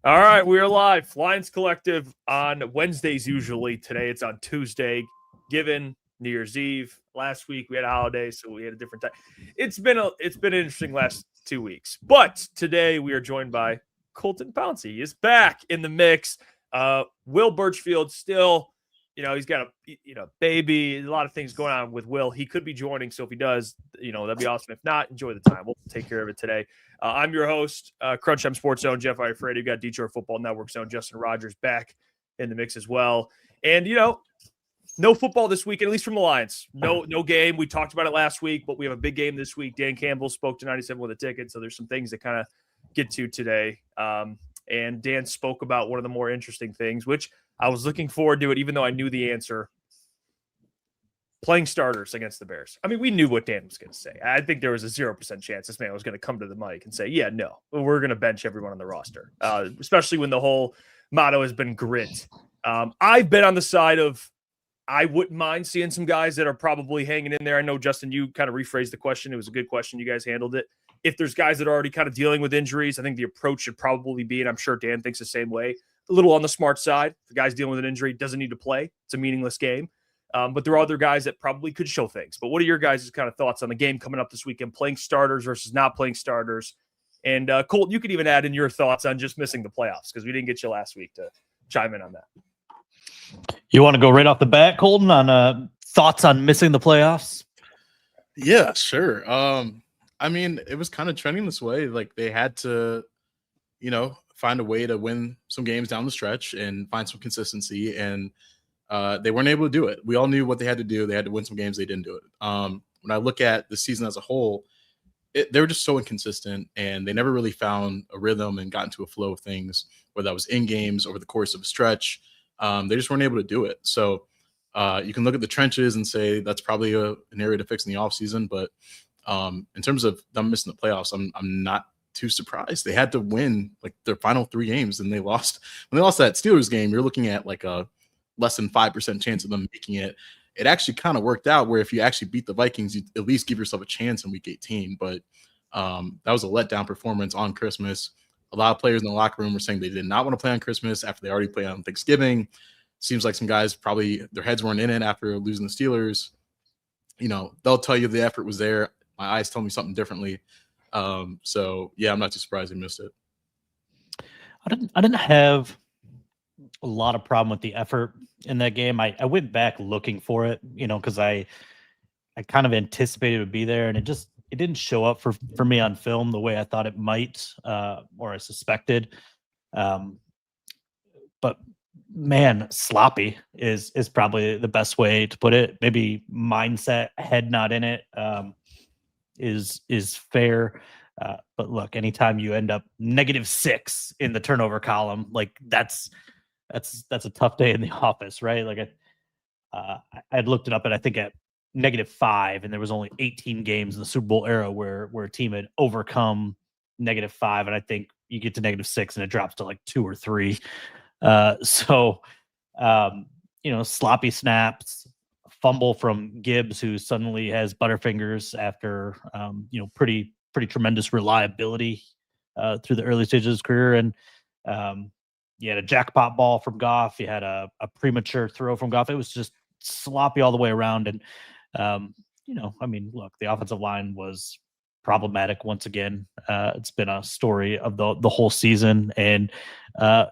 All right, we are live. Lions Collective on Wednesdays usually. Today it's on Tuesday, given New Year's Eve. Last week we had a holiday, so we had a different time. It's been an interesting last 2 weeks. But today we are joined by Colton Pouncey. He is back in the mix. Will Birchfield still, he's got a baby, a lot of things going on with Will. He could be joining, so if he does, that'd be awesome. If not, enjoy the time. We'll take care of it today. I'm your host, Crunch Time Sports Zone, Jeff Ifredi. You got Detroit Football Network Zone, Justin Rogers back in the mix as well. And, no football this weekend, at least from the Lions. No game. We talked about it last week, but we have a big game this week. Dan Campbell spoke to 97 with a ticket, so there's some things to kind of get to today. And Dan spoke about one of the more interesting things, which I was looking forward to it, even though I knew the answer. Playing starters against the Bears. I mean, we knew what Dan was going to say. I think there was a 0% chance this man was going to come to the mic and say, yeah, no, we're going to bench everyone on the roster, especially when the whole motto has been grit. I've been on the side of I wouldn't mind seeing some guys that are probably hanging in there. I know, Justin, you kind of rephrased the question. It was a good question. You guys handled it. If there's guys that are already kind of dealing with injuries, I think the approach should probably be, and I'm sure Dan thinks the same way, a little on the smart side. If the guy's dealing with an injury, doesn't need to play. It's a meaningless game. But there are other guys that probably could show things. But what are your guys' kind of thoughts on the game coming up this weekend, playing starters versus not playing starters? And Colt, you could even add in your thoughts on just missing the playoffs because we didn't get you last week to chime in on that. You want to go right off the bat, Colton, on thoughts on missing the playoffs? Yeah, sure. I mean, it was kind of trending this way. Like they had to, find a way to win some games down the stretch and find some consistency. And they weren't able to do it. We all knew what they had to do. They had to win some games. They didn't do it. When I look at the season as a whole, they were just so inconsistent, and they never really found a rhythm and got into a flow of things, whether that was in games over the course of a stretch. They just weren't able to do it. So you can look at the trenches and say that's probably an area to fix in the offseason. But in terms of them missing the playoffs, I'm not too surprised. They had to win like their final 3 games, and they lost. When they lost that Steelers game, you're looking at like a less than 5% chance of them making it. It actually kind of worked out where if you actually beat the Vikings, you at least give yourself a chance in week 18. But that was a letdown performance on Christmas. A lot of players in the locker room were saying they did not want to play on Christmas after they already played on Thanksgiving. Seems like some guys probably their heads weren't in it after losing the Steelers. They'll tell you the effort was there. My eyes tell me something differently. So yeah, I'm not too surprised they missed it. I didn't have a lot of problem with the effort in that game. I went back looking for it, because I kind of anticipated it would be there, and it didn't show up for me on film the way I thought it might, or I suspected. But man, sloppy is probably the best way to put it. Maybe mindset, head not in it, is fair. But look, anytime you end up -6 in the turnover column, like that's a tough day in the office, right? Like I had looked it up, and I think at -5, and there was only 18 games in the Super Bowl era where a team had overcome -5, and I think you get to -6 and it drops to like 2 or 3. Sloppy snaps, fumble from Gibbs, who suddenly has butterfingers after pretty tremendous reliability through the early stages of his career, and you had a jackpot ball from Goff. You had a premature throw from Goff. It was just sloppy all the way around. And, look, the offensive line was problematic once again. It's been a story of the whole season. And I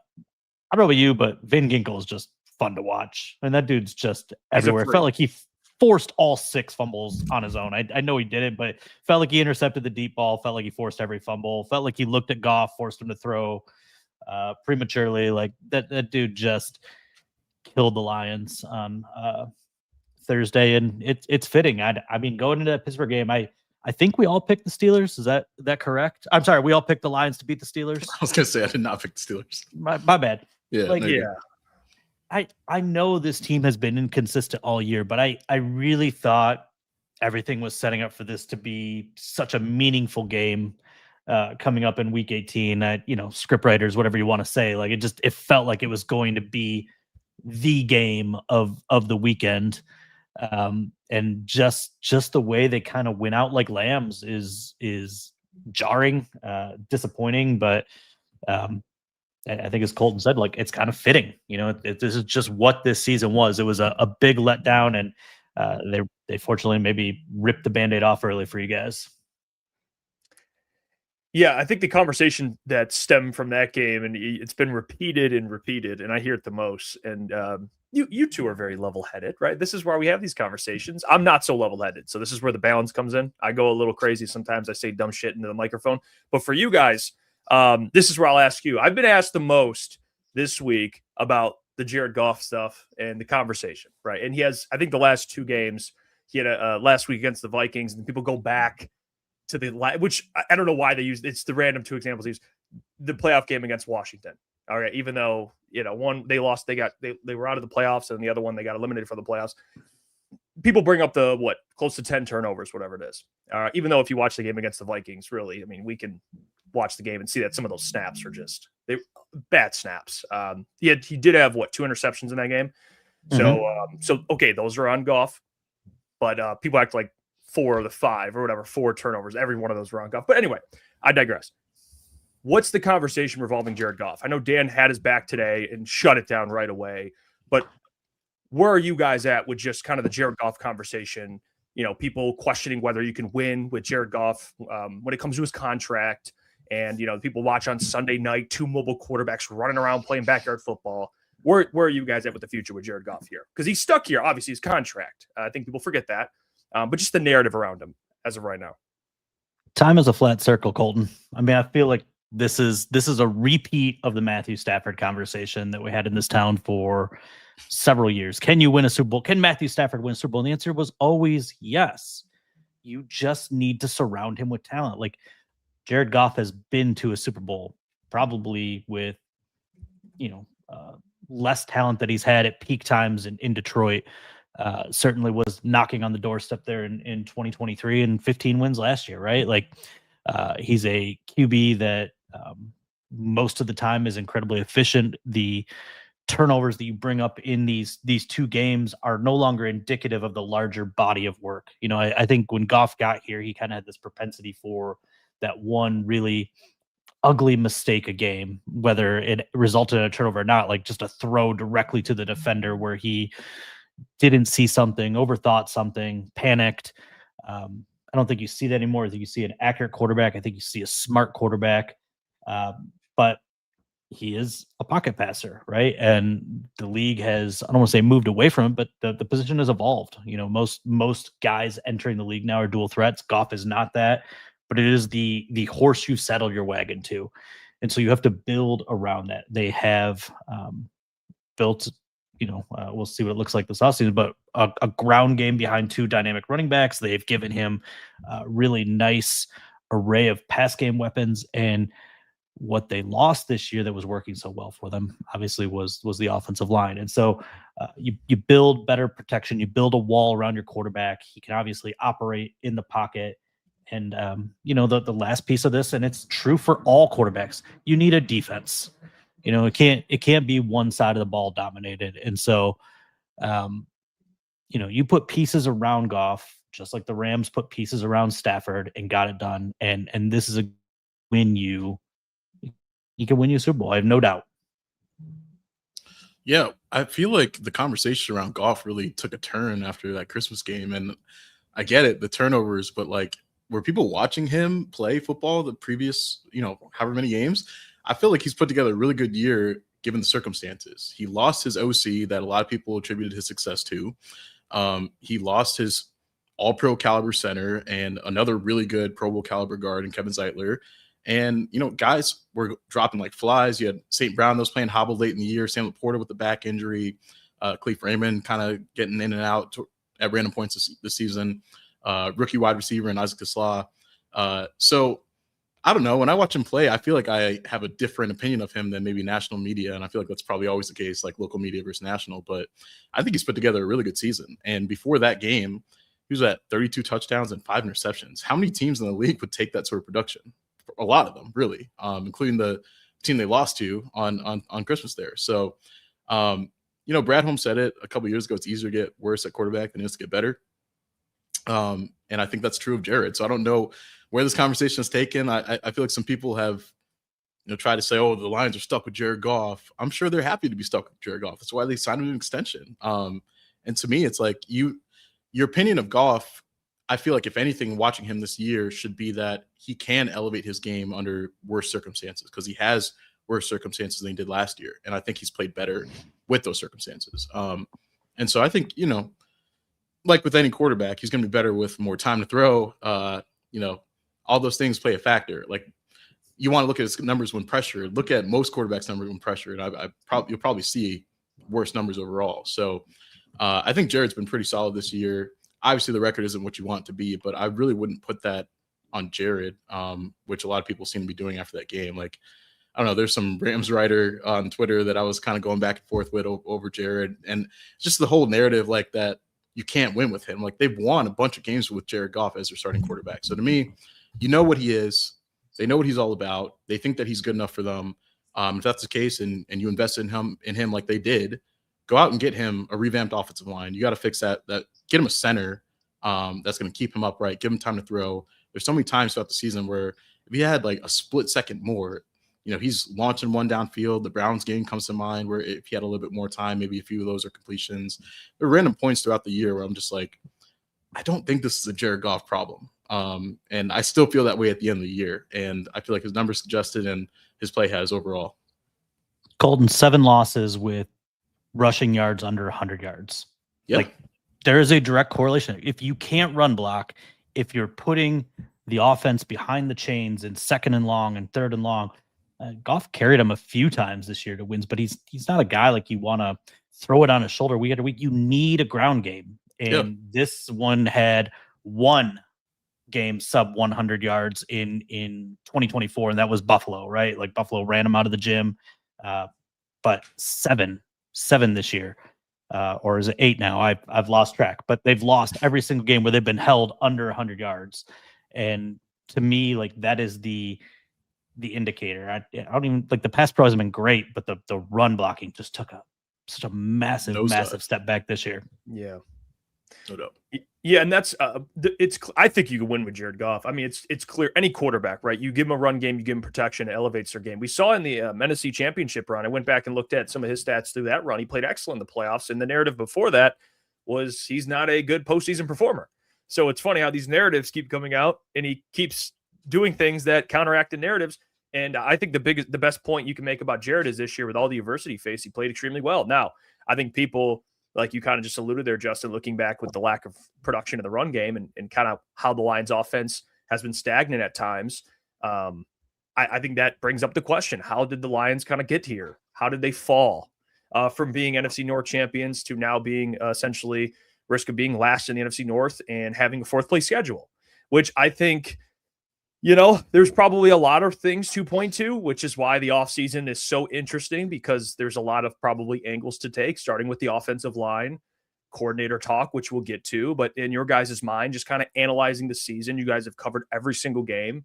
don't know about you, but Van Ginkel is just fun to watch. And that dude's just everywhere. It felt like he forced all 6 fumbles on his own. I know he didn't, but felt like he intercepted the deep ball. Felt like he forced every fumble. Felt like he looked at Goff, forced him to throw prematurely. Like that dude just killed the Lions on Thursday, and it's fitting. I mean, going into that Pittsburgh game, I think we all picked the Steelers. Is that correct? I'm sorry, we all picked the Lions to beat the Steelers. I was gonna say I did not pick the Steelers. My bad. Yeah, I know this team has been inconsistent all year, but I really thought everything was setting up for this to be such a meaningful game coming up in week 18. Script writers, whatever you want to say, like it felt like it was going to be the game of the weekend. And just the way they kind of went out like lambs is jarring, disappointing, but I think as Colton said, like it's kind of fitting. This is just what this season was. It was a big letdown, and they fortunately maybe ripped the Band-Aid off early for you guys. Yeah, I think the conversation that stemmed from that game, and it's been repeated, and I hear it the most. And you two are very level-headed, right? This is where we have these conversations. I'm not so level-headed, so this is where the balance comes in. I go a little crazy sometimes. I say dumb shit into the microphone. But for you guys, this is where I'll ask you. I've been asked the most this week about the Jared Goff stuff and the conversation, right? And he has, I think, the last two games. He had a last week against the Vikings, and people go back to which I don't know why they use. It's the random two examples. Use the playoff game against Washington. All right, even though one they lost, they were out of the playoffs, and the other one they got eliminated from the playoffs. People bring up the close to 10 turnovers, whatever it is. Even though if you watch the game against the Vikings, really, I mean, we can watch the game and see that some of those snaps are just bad snaps. He did have 2 interceptions in that game. So okay, those are on Goff, but people act like 4 of the 5 or whatever, 4 turnovers. Every one of those were on Goff. But anyway, I digress. What's the conversation revolving Jared Goff? I know Dan had his back today and shut it down right away, but where are you guys at with just kind of the Jared Goff conversation? People questioning whether you can win with Jared Goff when it comes to his contract. And, people watch on Sunday night, 2 mobile quarterbacks running around playing backyard football. Where are you guys at with the future with Jared Goff here? Because he's stuck here, obviously, his contract. I think people forget that. But just the narrative around him as of right now. Time is a flat circle, Colton. I mean, I feel like this is a repeat of the Matthew Stafford conversation that we had in this town for several years. Can you win a Super Bowl? Can Matthew Stafford win a Super Bowl? And the answer was always yes. You just need to surround him with talent. Like Jared Goff has been to a Super Bowl, probably with, less talent that he's had at peak times in Detroit. Certainly was knocking on the doorstep there in 2023 and 15 wins last year, right? Like he's a QB that most of the time is incredibly efficient. The turnovers that you bring up in these 2 games are no longer indicative of the larger body of work. I think when Goff got here, he kind of had this propensity for that one really ugly mistake a game, whether it resulted in a turnover or not, like just a throw directly to the defender where he didn't see something, overthought something, panicked. I don't think you see that anymore. I think you see an accurate quarterback. I think you see a smart quarterback. But he is a pocket passer, right? And the league has, I don't want to say moved away from it, but the position has evolved. Most guys entering the league now are dual threats. Goff is not that, but it is the horse you settled your wagon to. And so you have to build around that. They have built, we'll see what it looks like this offseason, but a ground game behind 2 dynamic running backs. They've given him a really nice array of pass game weapons. And what they lost this year that was working so well for them, obviously, was the offensive line. And so you build better protection. You build a wall around your quarterback. He can obviously operate in the pocket. And, the last piece of this, and it's true for all quarterbacks, you need a defense. It can't be one side of the ball dominated. And so, you put pieces around Goff, just like the Rams put pieces around Stafford and got it done. And this is a win you can win you a Super Bowl. I have no doubt. Yeah, I feel like the conversation around Goff really took a turn after that Christmas game. And I get it, the turnovers, but like, were people watching him play football the previous, however many games? I feel like he's put together a really good year given the circumstances. He lost his OC that a lot of people attributed his success to. He lost his all-pro caliber center and another really good Pro Bowl caliber guard in Kevin Zeitler. And, guys were dropping like flies. You had St. Brown that was playing hobble late in the year, Sam Laporta with the back injury, Cleve Raymond kind of getting in and out at random points this season, rookie wide receiver and Isaac Tesla. So I don't know. When I watch him play, I feel like I have a different opinion of him than maybe national media. And I feel like that's probably always the case, like local media versus national. But I think he's put together a really good season. And before that game, he was at 32 touchdowns and 5 interceptions. How many teams in the league would take that sort of production? A lot of them, really, including the team they lost to on Christmas there. So, Brad Holmes said it a couple of years ago. It's easier to get worse at quarterback than it is to get better. And I think that's true of Jared. So I don't know where this conversation is taken. I feel like some people have, try to say, oh, the Lions are stuck with Jared Goff. I'm sure they're happy to be stuck with Jared Goff. That's why they signed him an extension. And to me, it's like your opinion of Goff, I feel like if anything, watching him this year should be that he can elevate his game under worse circumstances, because he has worse circumstances than he did last year. And I think he's played better with those circumstances. And so I think, like with any quarterback, he's going to be better with more time to throw. All those things play a factor. Like, you want to look at his numbers when pressured. Look at most quarterbacks' numbers when pressured. You'll probably see worse numbers overall. So I think Jared's been pretty solid this year. Obviously, the record isn't what you want it to be, but I really wouldn't put that on Jared, which a lot of people seem to be doing after that game. Like, I don't know, there's some Rams writer on Twitter that I was kind of going back and forth with over Jared. And just the whole narrative like that, you can't win with him. Like, they've won a bunch of games with Jared Goff as their starting quarterback. So to me, you know what he is. They know what he's all about. They think that he's good enough for them. If that's the case, and you invest in him like they did, go out and get him a revamped offensive line. You got to fix that. Get him a center that's going to keep him upright. Give him time to throw. There's so many times throughout the season where if he had like a split second more, he's launching one downfield. The Browns game comes to mind where if he had a little bit more time, maybe a few of those are completions. There are random points throughout the year where I'm just like, I don't think this is a Jared Goff problem. And I still feel that way at the end of the year. And I feel like his numbers suggested and his play has overall. Colton, 7 losses with rushing yards under 100 yards. Yeah. Like, there is a direct correlation. If you can't run block, if you're putting the offense behind the chains in 2nd and long and 3rd and long, Goff carried him a few times this year to wins, but he's not a guy like you want to throw it on his shoulder week after week. You need a ground game. And this one had one game sub 100 yards in 2024, and that was Buffalo, right? Like, Buffalo ran him out of the gym. But seven this year, or is it 8 now? I've lost track, but they've lost every single game where they've been held under 100 yards. And to me, like, that is the indicator. I don't even like, the pass pro has been great, but the run blocking just took such a massive step back this year. Yeah. No doubt. Yeah, and that's I think you can win with Jared Goff. I mean, it's clear, any quarterback, right? You give him a run game, you give him protection, it elevates their game. We saw in the NFC Championship run, I went back and looked at some of his stats through that run. He played excellent in the playoffs, and the narrative before that was he's not a good postseason performer. So it's funny how these narratives keep coming out, and he keeps doing things that counteract the narratives. And I think the best point you can make about Jared is this year, with all the adversity he faced, he played extremely well. Now, I think people, like you kind of just alluded there, Justin, looking back with the lack of production in the run game and kind of how the Lions offense has been stagnant at times. I think that brings up the question, how did the Lions kind of get here? How did they fall from being NFC North champions to now being essentially risk of being last in the NFC North and having a 4th place schedule, which I think, there's probably a lot of things to point to, which is why the offseason is so interesting, because there's a lot of probably angles to take, starting with the offensive line, coordinator talk, which we'll get to. But in your guys' mind, just kind of analyzing the season, you guys have covered every single game.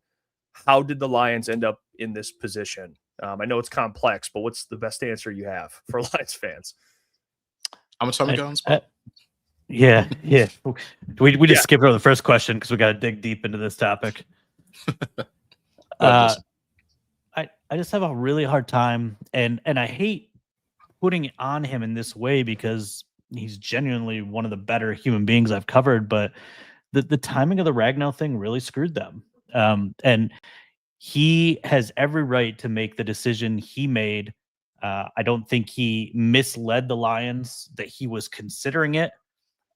How did the Lions end up in this position? I know it's complex, but what's the best answer you have for Lions fans? How much time we got on the spot? Yeah. We just skipped over the first question because we got to dig deep into this topic. I just have a really hard time, and I hate putting it on him in this way because he's genuinely one of the better human beings I've covered, but the timing of the Ragnow thing really screwed them. And he has every right to make the decision he made. I don't think he misled the Lions, that he was considering it,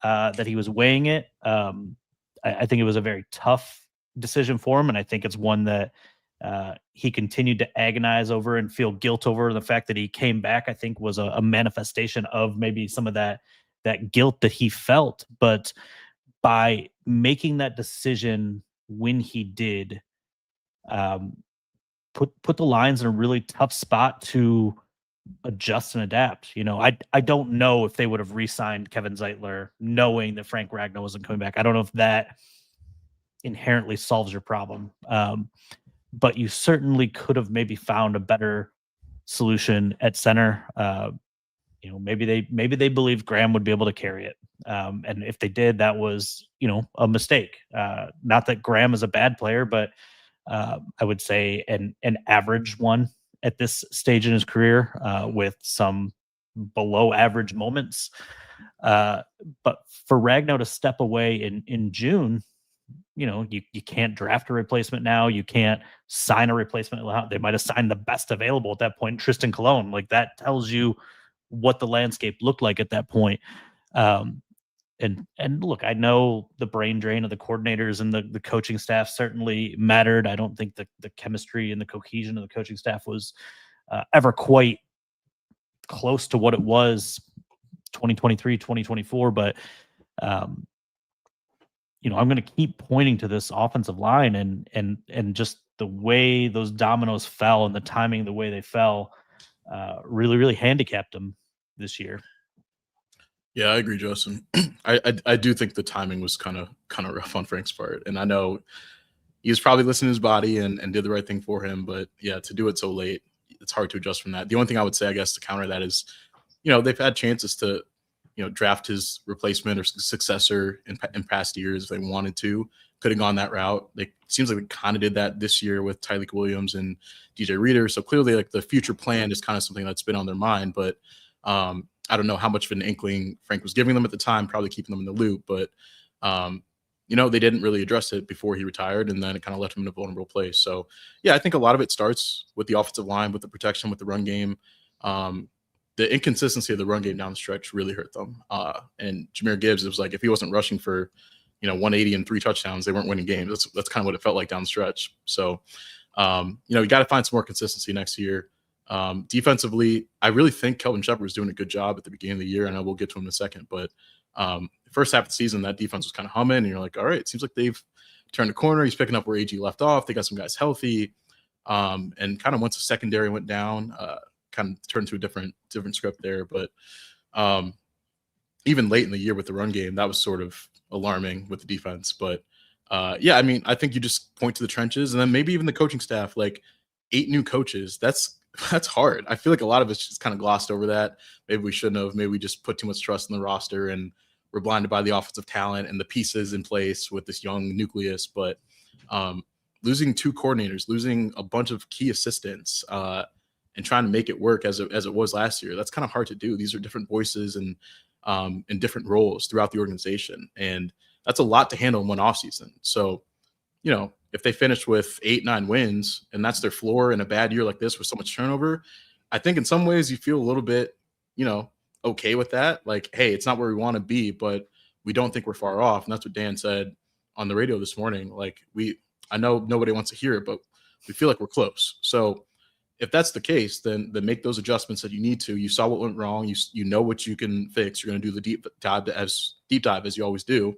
that he was weighing it. I think it was a very tough decision for him, and I think it's one that he continued to agonize over and feel guilt over. The fact that he came back, I think, was a manifestation of maybe some of that guilt that he felt. But by making that decision when he did, put the Lions in a really tough spot to adjust and adapt. I don't know if they would have re-signed Kevin Zeitler knowing that Frank Ragnow wasn't coming back. I don't know if that inherently solves your problem. But you certainly could have maybe found a better solution at center. Maybe they believed Graham would be able to carry it. And if they did, that was, a mistake. Not that Graham is a bad player, but I would say an average one. at this stage in his career, with some below average moments. But for Ragnow to step away in June, you can't draft a replacement now. You can't sign a replacement. They might have signed the best available at that point, Tristan Colon. Like, that tells you what the landscape looked like at that point. And look, I know the brain drain of the coordinators and the coaching staff certainly mattered. I don't think the chemistry and the cohesion of the coaching staff was ever quite close to what it was 2023, 2024. But, I'm going to keep pointing to this offensive line and just the way those dominoes fell and the timing, the way they fell, really, really handicapped them this year. Yeah, I agree, Justin. I do think the timing was kind of rough on Frank's part, and I know he was probably listening to his body and did the right thing for him. But yeah, to do it so late, it's hard to adjust from that. The only thing I would say, I guess, to counter that is, they've had chances to, draft his replacement or successor in past years if they wanted to. Could have gone that route. It seems like they kind of did that this year with Tyreek Williams and DJ Reader. So clearly, like, the future plan is kind of something that's been on their mind. But I don't know how much of an inkling Frank was giving them at the time, probably keeping them in the loop. But, they didn't really address it before he retired, and then it kind of left him in a vulnerable place. So, yeah, I think a lot of it starts with the offensive line, with the protection, with the run game. The inconsistency of the run game down the stretch really hurt them. And Jahmyr Gibbs, it was like if he wasn't rushing for, 180 and 3 touchdowns, they weren't winning games. That's kind of what it felt like down the stretch. So, you got to find some more consistency next year. Defensively, I really think Kelvin Shepherd was doing a good job at the beginning of the year, and I will get to him in a second. But the first half of the season, that defense was kind of humming, and you're like, all right, it seems like they've turned the corner. He's picking up where AG left off. They got some guys healthy. And kind of once the secondary went down, kind of turned to a different script there. But even late in the year with the run game, that was sort of alarming with the defense. But I mean, I think you just point to the trenches, and then maybe even the coaching staff, like 8 new coaches. That's hard. I feel like a lot of us just kind of glossed over that. Maybe we shouldn't have. Maybe we just put too much trust in the roster and we're blinded by the offensive talent and the pieces in place with this young nucleus. But losing 2 coordinators, losing a bunch of key assistants, and trying to make it work as it was last year, that's kind of hard to do. These are different voices and different roles throughout the organization. And that's a lot to handle in one offseason. So, if they finish with 8-9 wins and that's their floor in a bad year like this with so much turnover, I think in some ways you feel a little bit, okay with that. Like, hey, it's not where we want to be, but we don't think we're far off. And that's what Dan said on the radio this morning. Like, I know nobody wants to hear it, but we feel like we're close. So if that's the case, then make those adjustments that you need to. You saw what went wrong. You know what you can fix. You're going to do the deep dive as you always do.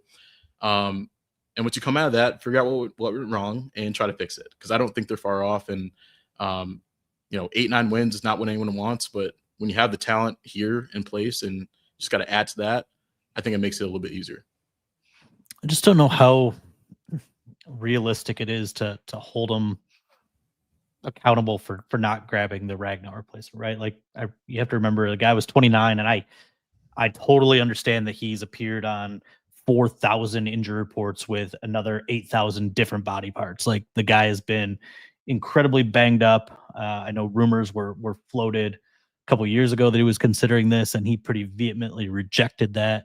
And once you come out of that, figure out what went wrong and try to fix it. Because I don't think they're far off. And 8-9 wins is not what anyone wants. But when you have the talent here in place and just got to add to that, I think it makes it a little bit easier. I just don't know how realistic it is to hold them accountable for not grabbing the Ragnow replacement, right? Like, you have to remember the guy was 29, and I totally understand that he's appeared on 4,000 injury reports with another 8,000 different body parts. Like, the guy has been incredibly banged up. I know rumors were floated a couple of years ago that he was considering this, and he pretty vehemently rejected that.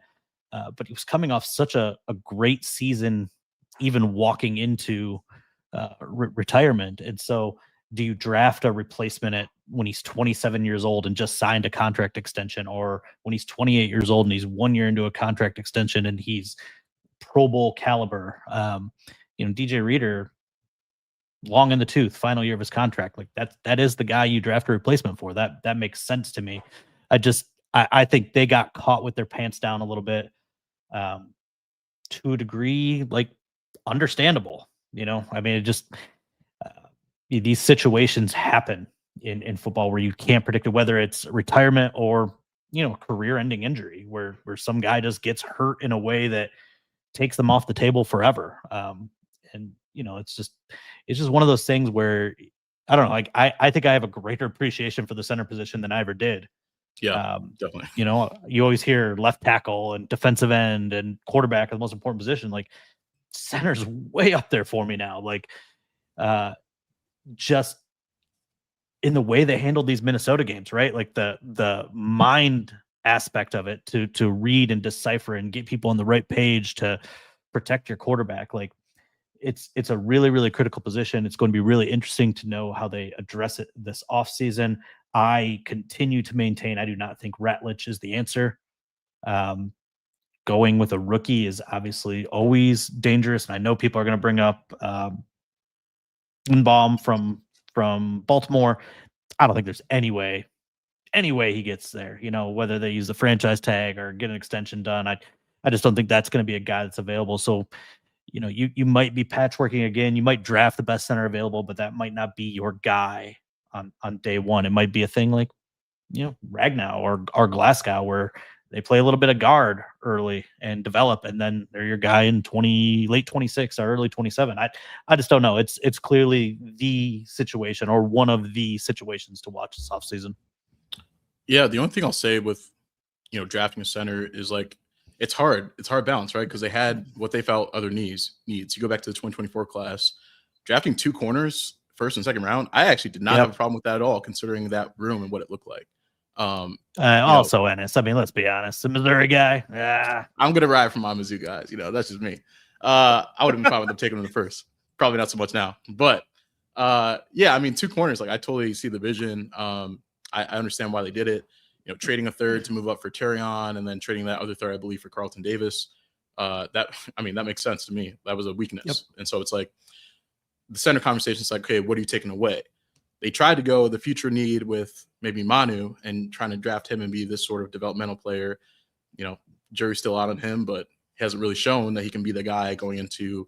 But he was coming off such a great season, even walking into retirement. And so, do you draft a replacement when he's 27 years old and just signed a contract extension, or when he's 28 years old and he's 1 year into a contract extension and he's Pro Bowl caliber? DJ Reader, long in the tooth, final year of his contract. Like, that is the guy you draft a replacement for. That makes sense to me. I think they got caught with their pants down a little bit, to a degree, like, understandable. I mean, it just these situations happen in football where you can't predict it, whether it's retirement or career-ending injury, where some guy just gets hurt in a way that takes them off the table forever. And it's just one of those things where I don't know. Like, I think I have a greater appreciation for the center position than I ever did. Yeah, definitely. You always hear left tackle and defensive end and quarterback are the most important position. Like, center's way up there for me now. Like, in the way they handled these Minnesota games, right? Like the mind aspect of it to read and decipher and get people on the right page to protect your quarterback. Like it's a really, really critical position. It's going to be really interesting to know how they address it this offseason. I continue to maintain I do not think Ratlich is the answer. Going with a rookie is obviously always dangerous. And I know people are going to bring up Lindbaum from Baltimore. I don't think there's any way he gets there, whether they use the franchise tag or get an extension done. I just don't think that's going to be a guy that's available. So, you might be patchworking again. You might draft the best center available, but that might not be your guy on day one. It might be a thing like, Ragnow or Glasgow, where they play a little bit of guard early and develop, and then they're your guy in late 26 or early 27. I just don't know. It's clearly the situation or one of the situations to watch this offseason. Yeah, the only thing I'll say with drafting a center is like it's hard balance, right? Because they had what they felt other needs. You go back to the 2024 class, drafting 2 corners, first and second round. I actually did not have a problem with that at all, considering that room and what it looked like. Also, Ennis. I mean, let's be honest. The Missouri guy. Yeah, I'm gonna ride for my Mizzou guys. That's just me. I would have been fine with them taking them the first. Probably not so much now, but yeah. I mean, 2 corners. Like I totally see the vision. I understand why they did it. Trading a third to move up for Terrion, and then trading that other third, I believe, for Carlton Davis. That makes sense to me. That was a weakness, and so it's like the center conversation is like, okay, what are you taking away? They tried to go the future need with maybe Manu and trying to draft him and be this sort of developmental player. Jury's still out on him, but he hasn't really shown that he can be the guy going into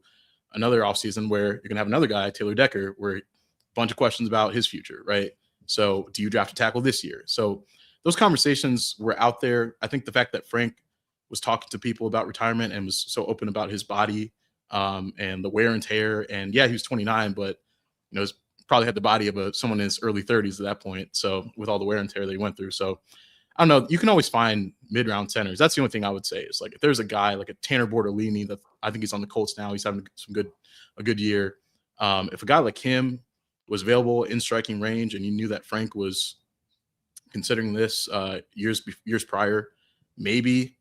another offseason where you're going to have another guy, Taylor Decker, where a bunch of questions about his future, right? So do you draft a tackle this year? So those conversations were out there. I think the fact that Frank was talking to people about retirement and was so open about his body and the wear and tear. And yeah, he was 29, but he's probably had the body of someone in his early 30s at that point. So with all the wear and tear that he went through. So I don't know. You can always find mid-round centers. That's the only thing I would say is like if there's a guy like a Tanner Bortolini that I think he's on the Colts now. He's having a good year. If a guy like him was available in striking range and you knew that Frank was considering this years prior, maybe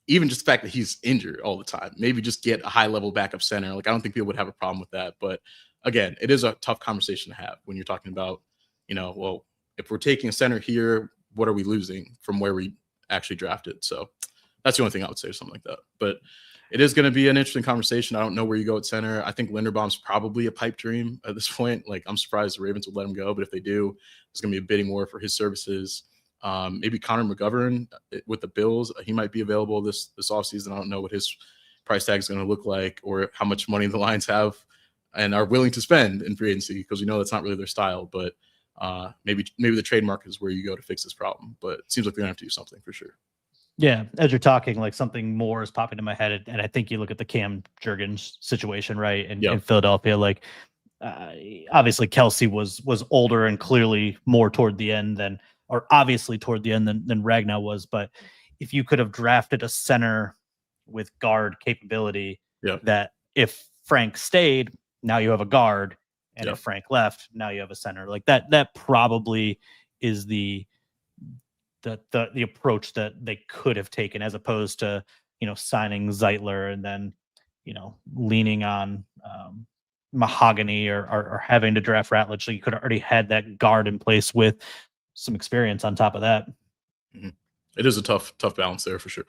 even just the fact that he's injured all the time, maybe just get a high-level backup center. Like I don't think people would have a problem with that. But again, it is a tough conversation to have when you're talking about, well, if we're taking a center here, what are we losing from where we actually drafted? So that's the only thing I would say or something like that. But it is going to be an interesting conversation. I don't know where you go at center. I think Linderbaum's probably a pipe dream at this point. Like I'm surprised the Ravens would let him go, but if they do, there's going to be a bidding war for his services. Maybe Connor McGovern with the Bills, he might be available this offseason. I don't know what his price tag is going to look like or how much money the Lions have and are willing to spend in free agency because we know that's not really their style. But maybe the trade market is where you go to fix this problem. But it seems like they're going to have to do something for sure. Yeah, as you're talking, like something more is popping in my head, and I think you look at the Cam Jurgens situation, right? In Philadelphia, like obviously Kelsey was older and clearly more toward the end than Ragnow was. But if you could have drafted a center with guard capability, that if Frank stayed, now you have a guard, and if Frank left, now you have a center. Like that probably is the approach that they could have taken, as opposed to signing Zeitler and then leaning on Mahogany or having to draft Ratlich. So you could have already had that guard in place with some experience on top of that. Mm-hmm. It is a tough balance there for sure.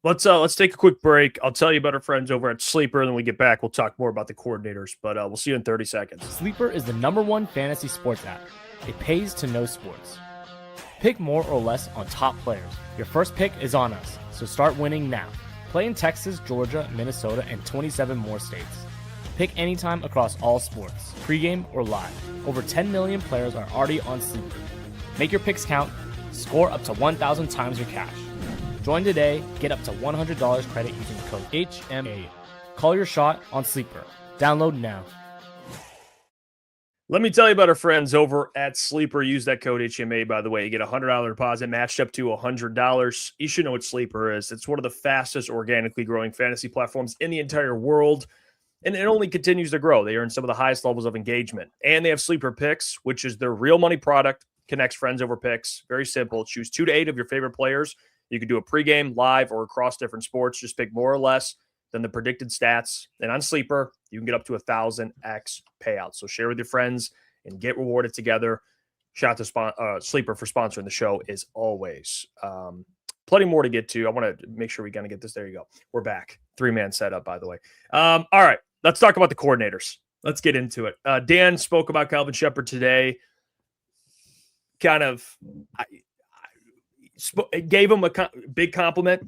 Let's take a quick break. I'll tell you about our friends over at Sleeper, and then we get back. We'll talk more about the coordinators, but we'll see you in 30 seconds. Sleeper is the #1 fantasy sports app. It pays to know sports. Pick more or less on top players. Your first pick is on us, so start winning now. Play in Texas, Georgia, Minnesota, and 27 more states. Pick anytime across all sports, pregame or live. Over 10 million players are already on Sleeper. Make your picks count. Score up to 1,000 times your cash. Join today. Get up to $100 credit using the code HMA. Call your shot on Sleeper. Download now. Let me tell you about our friends over at Sleeper. Use that code HMA, by the way. You get a $100 deposit matched up to $100. You should know what Sleeper is. It's one of the fastest organically growing fantasy platforms in the entire world. And it only continues to grow. They earn some of the highest levels of engagement. And they have sleeper picks, which is their real money product, connects friends over picks. Very simple. Choose 2 to 8 of your favorite players. You can do a pregame, live, or across different sports. Just pick more or less than the predicted stats. And on Sleeper, you can get up to 1,000x payout. So share with your friends and get rewarded together. Shout out to Sleeper for sponsoring the show as always. Plenty more to get to. I want to make sure we kind of get this. There you go. We're back. 3-man setup, by the way. All right. Let's talk about the coordinators. Let's get into it. Dan spoke about Kelvin Shepherd today. Kind of gave him a big compliment,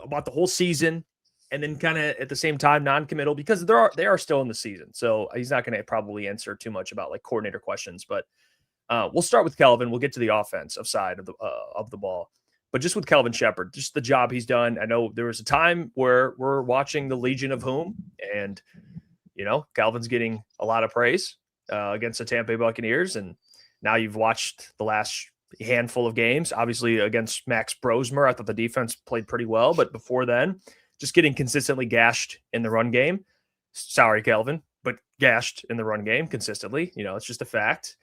about the whole season, and then kind of at the same time non-committal because they are still in the season. So he's not going to probably answer too much about like coordinator questions. But we'll start with Kelvin. We'll get to the offensive side of the ball. But just with Kelvin Shepherd, just the job he's done. I know there was a time where we're watching the Legion of Whom, and Kelvin's getting a lot of praise against the Tampa Bay Buccaneers, and now you've watched the last handful of games. Obviously, against Max Brosmer, I thought the defense played pretty well, but before then, just getting consistently gashed in the run game. Sorry, Kelvin, but gashed in the run game consistently. It's just a fact.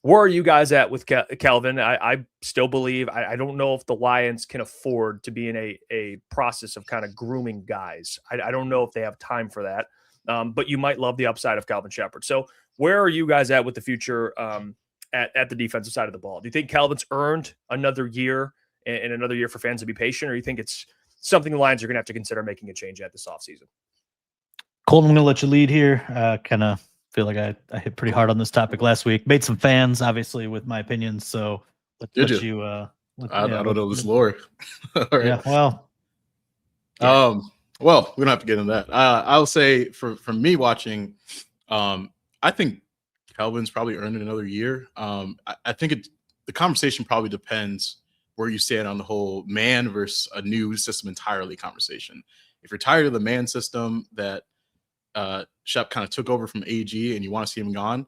Where are you guys at with Kelvin? I still believe I don't know if the Lions can afford to be in a process of kind of grooming guys. I don't know if they have time for that, but you might love the upside of Kelvin Shepherd. So where are you guys at with the future at the defensive side of the ball? Do you think Kelvin's earned another year and another year for fans to be patient, or do you think it's something the Lions are going to have to consider making a change at this offseason? Colton, I'm going to let you lead here. Kind of feel like I hit pretty hard on this topic last week. Made some fans, obviously, with my opinions. So I don't know this lore. All right. Yeah, well. Well, we don't have to get into that. I'll say for me watching, I think Kelvin's probably earned another year. I think the conversation probably depends where you stand on the whole man versus a new system entirely conversation. If you're tired of the man system that Shep kind of took over from AG and you want to see him gone,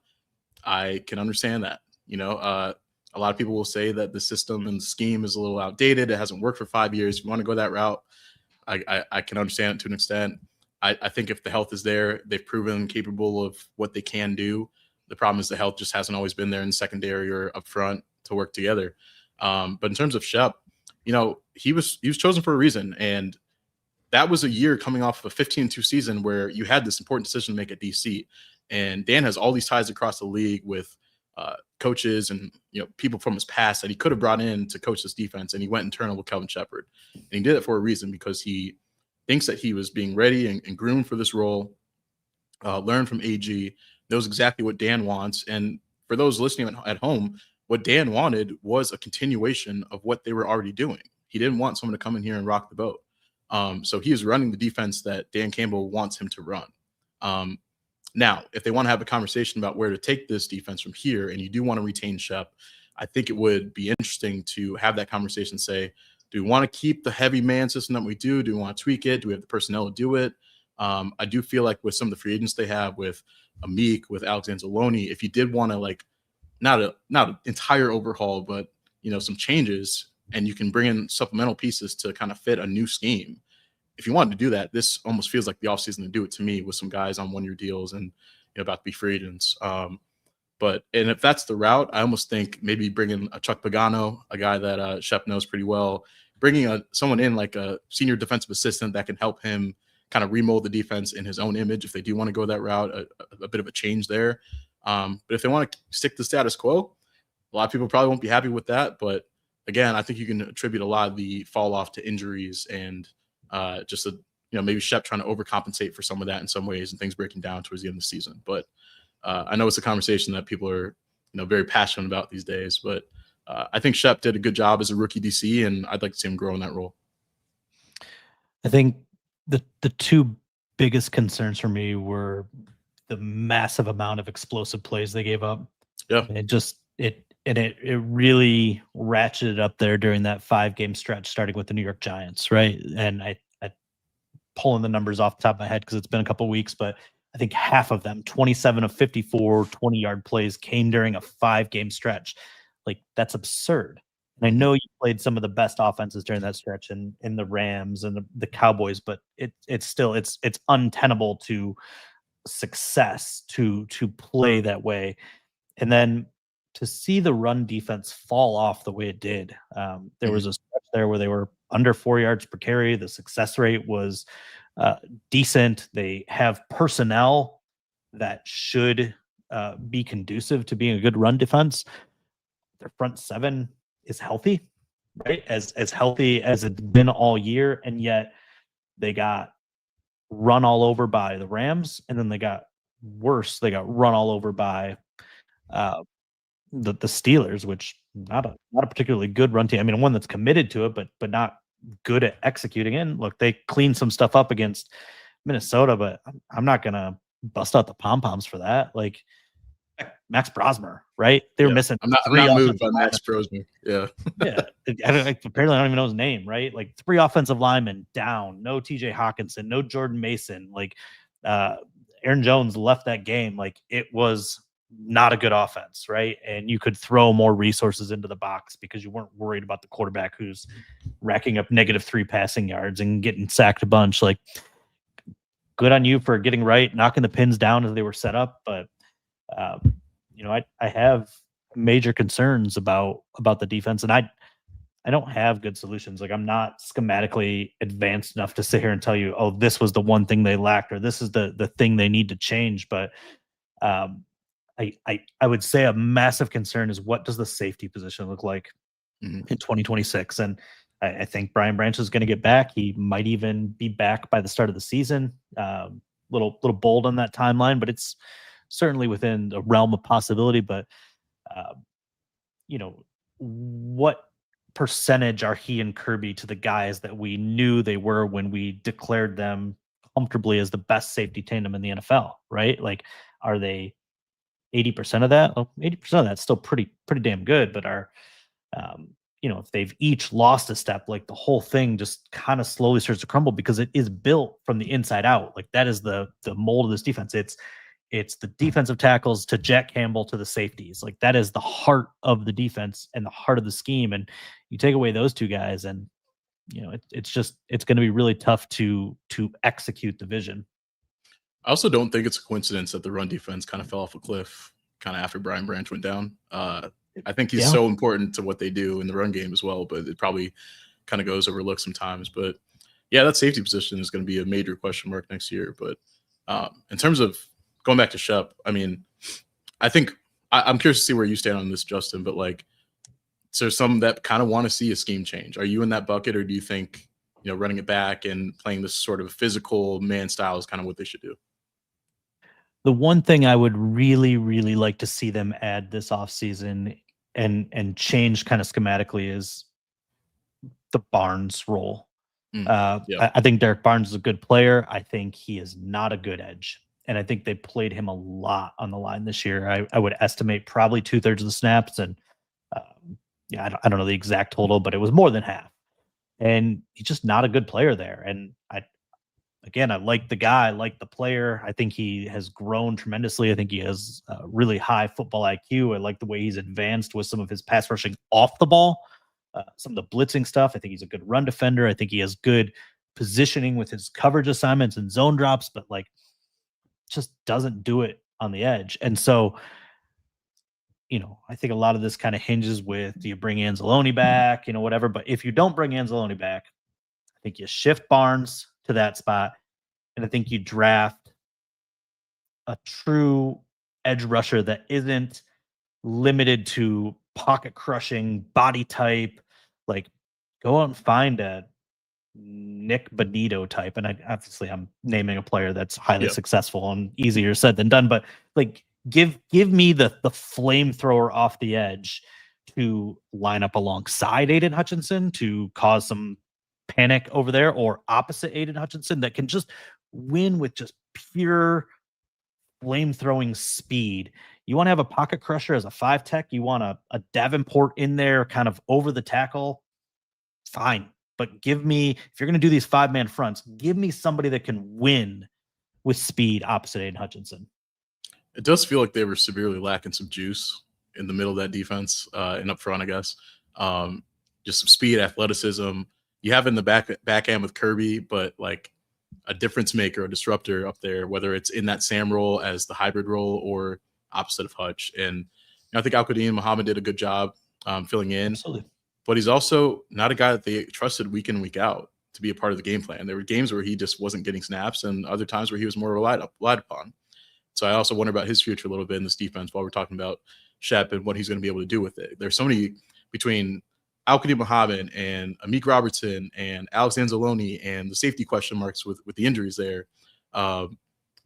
I can understand that. A lot of people will say that the system and the scheme is a little outdated. It hasn't worked for 5 years. If you want to go that route, I can understand it to an extent. I think if the health is there, they've proven capable of what they can do. The problem is the health just hasn't always been there in secondary or up front to work together. But in terms of Shep, he was chosen for a reason. And that was a year coming off of a 15-2 season where you had this important decision to make at DC. And Dan has all these ties across the league with coaches and people from his past that he could have brought in to coach this defense. And he went internal with Kelvin Shepherd. And he did it for a reason, because he thinks that he was being ready and groomed for this role, learned from AG, knows exactly what Dan wants. And for those listening at home, what Dan wanted was a continuation of what they were already doing. He didn't want someone to come in here and rock the boat. So he is running the defense that Dan Campbell wants him to run. Now, if they want to have a conversation about where to take this defense from here, and you do want to retain Shep, I think it would be interesting to have that conversation. Say, do we want to keep the heavy man system that we do? Do we want to tweak it? Do we have the personnel to do it? I do feel like with some of the free agents they have, with Amik, with Alexander Zaloni, if you did want to not an entire overhaul, but some changes, and you can bring in supplemental pieces to kind of fit a new scheme. If you wanted to do that, this almost feels like the offseason to do it to me, with some guys on 1-year deals and about to be free agents. And if that's the route, I almost think maybe bringing a Chuck Pagano, a guy that Shep knows pretty well, bringing someone in like a senior defensive assistant that can help him kind of remold the defense in his own image, if they do want to go that route, a bit of a change there. But if they want to stick to status quo, a lot of people probably won't be happy with that. But again, I think you can attribute a lot of the fall off to injuries and maybe Shep trying to overcompensate for some of that in some ways, and things breaking down towards the end of the season. But I know it's a conversation that people are very passionate about these days. But I think Shep did a good job as a rookie DC, and I'd like to see him grow in that role. I think the two biggest concerns for me were the massive amount of explosive plays they gave up. Yeah. And it really ratcheted up there during that 5-game stretch, starting with the New York Giants, right? And I pulling the numbers off the top of my head because it's been a couple of weeks, but I think half of them, 27 of 54 20-yard plays, came during a 5-game stretch. Like, that's absurd. And I know you played some of the best offenses during that stretch in the Rams and the Cowboys, but it's still it's untenable to success to play that way. And then to see the run defense fall off the way it did, there was a stretch there where they were under 4 yards per carry. The success rate was decent. They have personnel that should be conducive to being a good run defense. Their front seven is healthy, right? As healthy as it's been all year, and yet they got run all over by the Rams, and then they got worse. They got run all over by the Steelers, which not a particularly good run team. I mean, one that's committed to it, but not good at executing. And look, they cleaned some stuff up against Minnesota, but I'm not gonna bust out the pom poms for that. Like Max Brosmer, right? They were missing. I'm not moved by Max Brosmer. Yeah. Apparently, I don't even know his name, right? Like 3 offensive linemen down, no TJ Hawkinson, no Jordan Mason. Like Aaron Jones left that game. Like it was not a good offense, right? And you could throw more resources into the box because you weren't worried about the quarterback who's racking up -3 passing yards and getting sacked a bunch. Like good on you for getting right, knocking the pins down as they were set up, but I have major concerns about the defense, and I don't have good solutions. Like I'm not schematically advanced enough to sit here and tell you, oh, this was the one thing they lacked, or this is the thing they need to change. But I would say a massive concern is what does the safety position look like in 2026? And I think Brian Branch is going to get back. He might even be back by the start of the season. Little bold on that timeline, but it's certainly within the realm of possibility. But what percentage are he and Kirby to the guys that we knew they were when we declared them comfortably as the best safety tandem in the NFL, right? Like, are they 80% of that? Well, 80% of that's still pretty damn good, but are if they've each lost a step, like the whole thing just kind of slowly starts to crumble because it is built from the inside out. Like that is the mold of this defense. It's the defensive tackles to Jack Campbell to the safeties. Like that is the heart of the defense and the heart of the scheme. And you take away those two guys, and it's going to be really tough to execute the vision. I also don't think it's a coincidence that the run defense kind of fell off a cliff kind of after Brian Branch went down. I think he's so important to what they do in the run game as well, but it probably kind of goes overlooked sometimes. But yeah, that safety position is going to be a major question mark next year. But in terms of going back to Shep, I mean, I think I'm curious to see where you stand on this, Justin, but like, so some that kind of want to see a scheme change. Are you in that bucket, or do you think, running it back and playing this sort of physical man style is kind of what they should do? The one thing I would really, really like to see them add this offseason and change kind of schematically is the Barnes role. I think Derek Barnes is a good player. I think he is not a good edge. And I think they played him a lot on the line this year. I would estimate probably 2/3 of the snaps. And I don't know the exact total, but it was more than half. And he's just not a good player there. And I like the guy, I like the player. I think he has grown tremendously. I think he has really high football IQ. I like the way he's advanced with some of his pass rushing off the ball, some of the blitzing stuff. I think he's a good run defender. I think he has good positioning with his coverage assignments and zone drops, but like just doesn't do it on the edge. And so, I think a lot of this kind of hinges with, do you bring Anzalone back, whatever. But if you don't bring Anzalone back, I think you shift Barnes to that spot. And I think you draft a true edge rusher that isn't limited to pocket crushing body type. Like go out and find a Nick Bonito type. And I'm naming a player that's highly successful and easier said than done. But like give me the flamethrower off the edge to line up alongside Aiden Hutchinson to cause some panic over there, or opposite Aiden Hutchinson that can just win with just pure flame-throwing speed. You want to have a pocket crusher as a 5 tech. You want a Davenport in there kind of over the tackle. Fine. But give me, if you're going to do these 5-man fronts, give me somebody that can win with speed opposite Aiden Hutchinson. It does feel like they were severely lacking some juice in the middle of that defense and up front, I guess. Just some speed, athleticism. You have in the back end with Kirby, but like a difference maker, a disruptor up there, whether it's in that Sam role as the hybrid role or opposite of Hutch. And I think Al-Qadim Muhammad did a good job filling in. Absolutely. But he's also not a guy that they trusted week in, week out to be a part of the game plan. There were games where he just wasn't getting snaps and other times where he was more relied upon. So I also wonder about his future a little bit in this defense while we're talking about Shep and what he's going to be able to do with it. There's so many between Al-Qadim Muhammad and Amik Robertson and Alex Anzalone and the safety question marks with the injuries there. I'm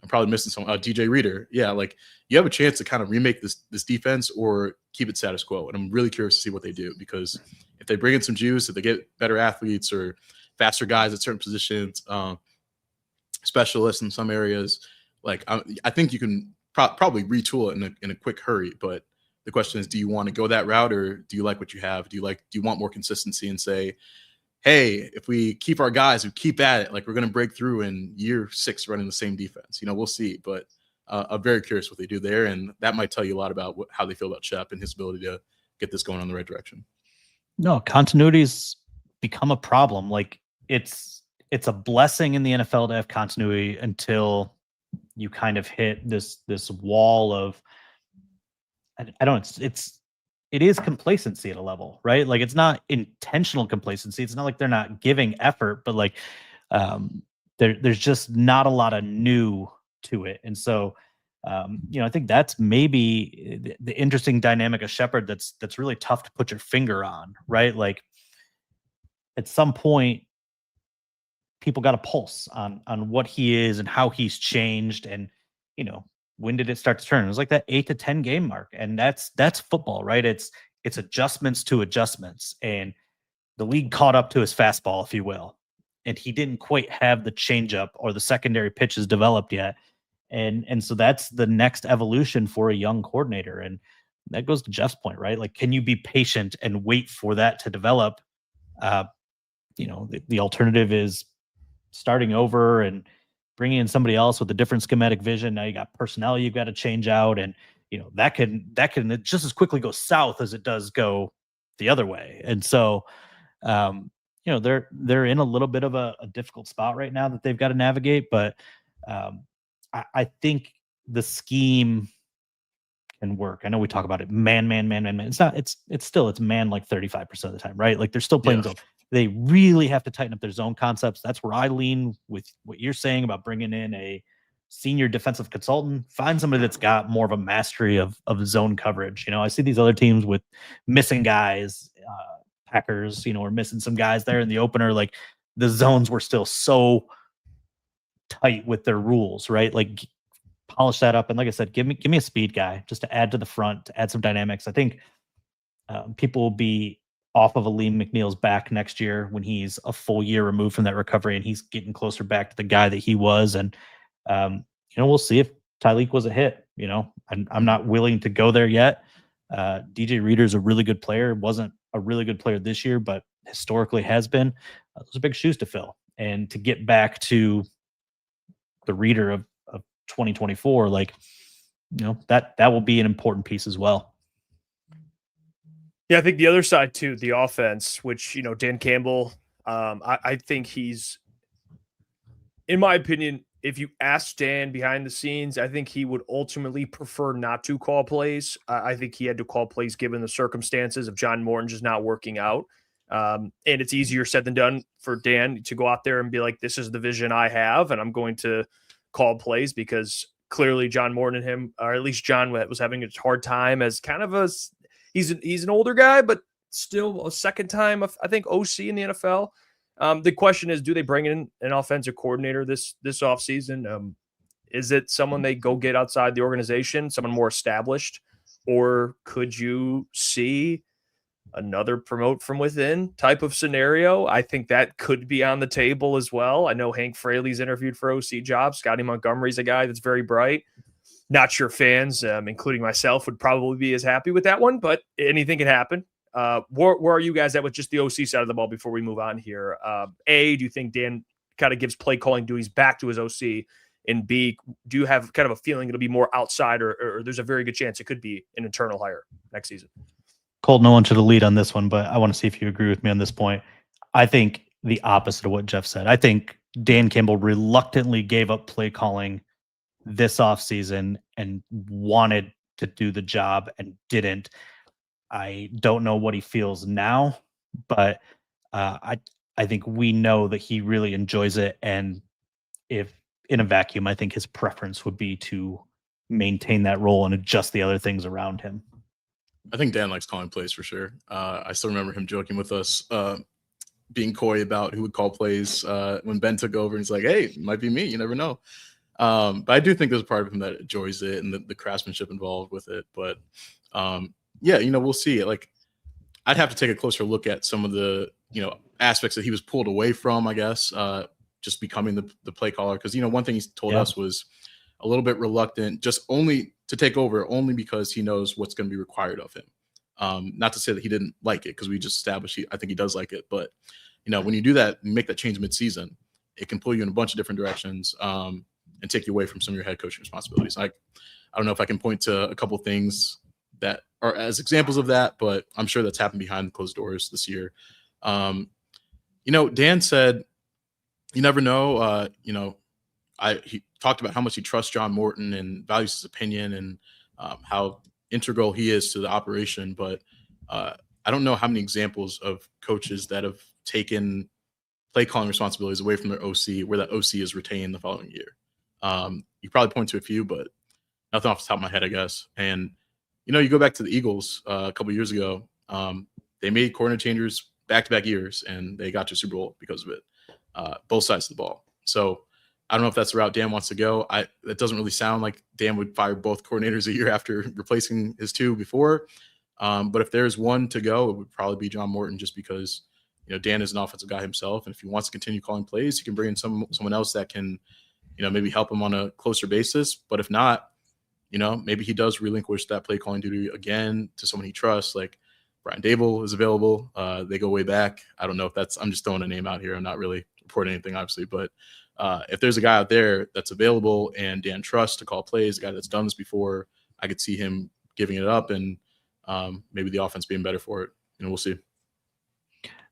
probably missing some. DJ Reader. Yeah, like you have a chance to kind of remake this defense or keep it status quo. And I'm really curious to see what they do, because if they bring in some juice, if they get better athletes or faster guys at certain positions, specialists in some areas, like I think you can probably retool it in a quick hurry. But the question is, do you want to go that route, or do you like what you have? Do you want more consistency and say, hey, if we keep our guys who keep at it, like we're going to break through in year 6 running the same defense? We'll see. But I'm very curious what they do there, and that might tell you a lot about how they feel about Shep and his ability to get this going in the right direction. No, continuity's become a problem. Like it's a blessing in the NFL to have continuity until you kind of hit this wall of, it is complacency at a level, right? Like it's not intentional complacency. It's not like they're not giving effort, but like there's just not a lot of new to it. And so, I think that's maybe the interesting dynamic of Shepard that's really tough to put your finger on, right? Like at some point, people got a pulse on what he is and how he's changed. And, when did it start to turn? It was like that 8 to 10 game mark. And that's football, right? It's adjustments to adjustments. And the league caught up to his fastball, if you will. And he didn't quite have the changeup or the secondary pitches developed yet. And so that's the next evolution for a young coordinator. And that goes to Jeff's point, right? Like, can you be patient and wait for that to develop? The alternative is starting over and bringing in somebody else with a different schematic vision. Now you got personnel you've got to change out, and that can just as quickly go south as it does go the other way. And so they're in a little bit of a difficult spot right now that they've got to navigate. But I think the scheme can work. I know we talk about it, man. It's not. It's still man like 35% of the time, right? Like they're still playing zone. They really have to tighten up their zone concepts. That's where I lean with what you're saying about bringing in a senior defensive consultant. Find somebody that's got more of a mastery of zone coverage. I see these other teams with missing guys. Packers, are missing some guys there in the opener. Like the zones were still so tight with their rules, right? Like polish that up. And like I said, give me a speed guy just to add to the front, to add some dynamics. I think people will be off of Aleem McNeil's back next year when he's a full year removed from that recovery and he's getting closer back to the guy that he was. And, we'll see if Tyleek was a hit. I'm not willing to go there yet. DJ Reader's a really good player. Wasn't a really good player this year, but historically has been. Those are big shoes to fill. And to get back to the Reader of 2024, like, that will be an important piece as well. Yeah, I think the other side too, the offense, which, Dan Campbell, I think he's, in my opinion, if you ask Dan behind the scenes, I think he would ultimately prefer not to call plays. I think he had to call plays given the circumstances of John Morton just not working out. And it's easier said than done for Dan to go out there and be like, this is the vision I have, and I'm going to call plays, because clearly John Morton and him, or at least John was having a hard time as kind of he's an older guy, but still a second time, I think, OC in the NFL. The question is, do they bring in an offensive coordinator this offseason? Is it someone they go get outside the organization, someone more established, or could you see another promote from within type of scenario? I think that could be on the table as well. I know Hank Fraley's interviewed for OC jobs. Scotty Montgomery's a guy that's very bright. Not sure fans, including myself, would probably be as happy with that one, but anything can happen. Where are you guys at with just the OC side of the ball before we move on here? A, do you think Dan kind of gives play calling duties back to his OC? And B, do you have kind of a feeling it'll be more outside, or there's a very good chance it could be an internal hire next season? Colton, I want you to lead on this one, but I want to see if you agree with me on this point. I think the opposite of what Jeff said. I think Dan Campbell reluctantly gave up play calling this offseason and wanted to do the job and didn't. I don't know what he feels now, but I think we know that he really enjoys it. And if in a vacuum, I think his preference would be to maintain that role and adjust the other things around him. I think Dan likes calling plays for sure. I still remember him joking with us, being coy about who would call plays when Ben took over. And he's like, hey, it might be me. You never know. But I do think there's a part of him that enjoys it and the craftsmanship involved with it. But yeah, we'll see. Like, I'd have to take a closer look at some of the, aspects that he was pulled away from, I guess, just becoming the play caller. Because, one thing he told us was a little bit reluctant just only to take over only because he knows what's going to be required of him. Not to say that he didn't like it, because we just established I think he does like it. But, when you do that and make that change midseason, it can pull you in a bunch of different directions and take you away from some of your head coaching responsibilities. I don't know if I can point to a couple of things that are as examples of that, but I'm sure that's happened behind closed doors this year. Dan said, you never know, he talked about how much he trusts John Morton and values his opinion and how integral he is to the operation. But I don't know how many examples of coaches that have taken play calling responsibilities away from their OC where that OC is retained the following year. You probably point to a few, but nothing off the top of my head, I guess. And, you go back to the Eagles a couple years ago. They made coordinator changes back-to-back years, and they got to Super Bowl because of it, both sides of the ball. So I don't know if that's the route Dan wants to go. That doesn't really sound like Dan would fire both coordinators a year after replacing his two before. But if there's one to go, it would probably be John Morton, just because, Dan is an offensive guy himself. And if he wants to continue calling plays, he can bring in someone else that can, maybe help him on a closer basis. But if not, maybe he does relinquish that play calling duty again to someone he trusts. Like Brian Dable is available. They go way back. I don't know if I'm just throwing a name out here. I'm not really reporting anything, obviously, but if there's a guy out there that's available and Dan trusts to call plays, a guy that's done this before, I could see him giving it up and maybe the offense being better for it. We'll see.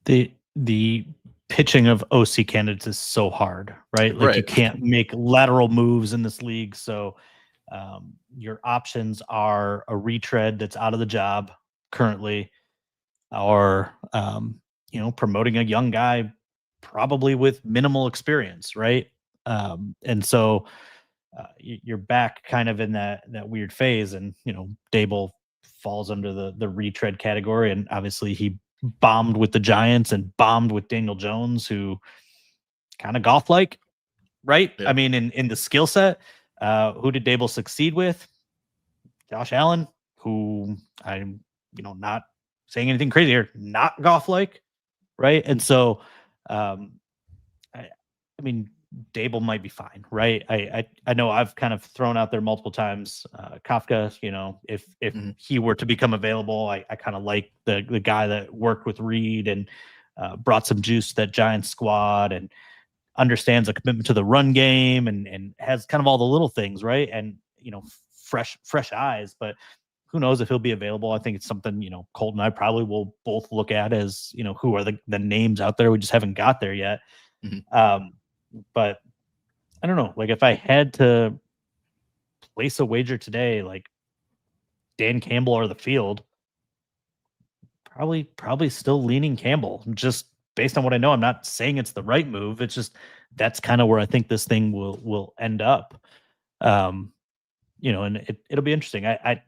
The pitching of OC candidates is so hard, right? Like Right. You can't make lateral moves in this league. So your options are a retread that's out of the job currently, or promoting a young guy probably with minimal experience, right? And so you're back kind of in that weird phase, and Dable falls under the retread category, and obviously he bombed with the Giants and bombed with Daniel Jones, who kind of Goff like, right? Yeah. I mean, in the skill set, who did Dable succeed with? Josh Allen, who I'm not saying anything crazy here, not Goff like, right? And so I mean, Dable might be fine, right? I know I've kind of thrown out there multiple times, Kafka, if he were to become available, I kind of like the guy that worked with Reed and brought some juice to that Giants squad and understands a commitment to the run game and has kind of all the little things, right? And, fresh eyes, but who knows if he'll be available. I think it's something, Colton and I probably will both look at as, who are the names out there. We just haven't got there yet. Mm-hmm. But I don't know, like if I had to place a wager today, like Dan Campbell or the field, probably still leaning Campbell, just based on what I know. I'm not saying it's the right move. It's just, that's kind of where I think this thing will end up. And it'll be interesting. I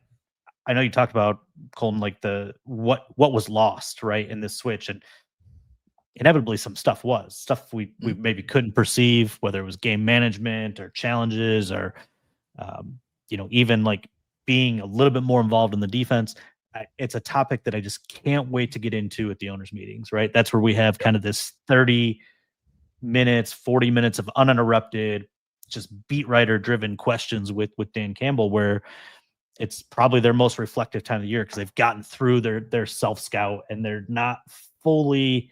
know you talked about, Colton, like what was lost, right, in this switch, and inevitably some stuff we maybe couldn't perceive, whether it was game management or challenges or even like being a little bit more involved in the defense. It's a topic that I just can't wait to get into at the owners meetings, right? That's where we have kind of this 30 minutes, 40 minutes of uninterrupted, just beat writer driven questions with Dan Campbell, where it's probably their most reflective time of the year because they've gotten through their self scout and they're not fully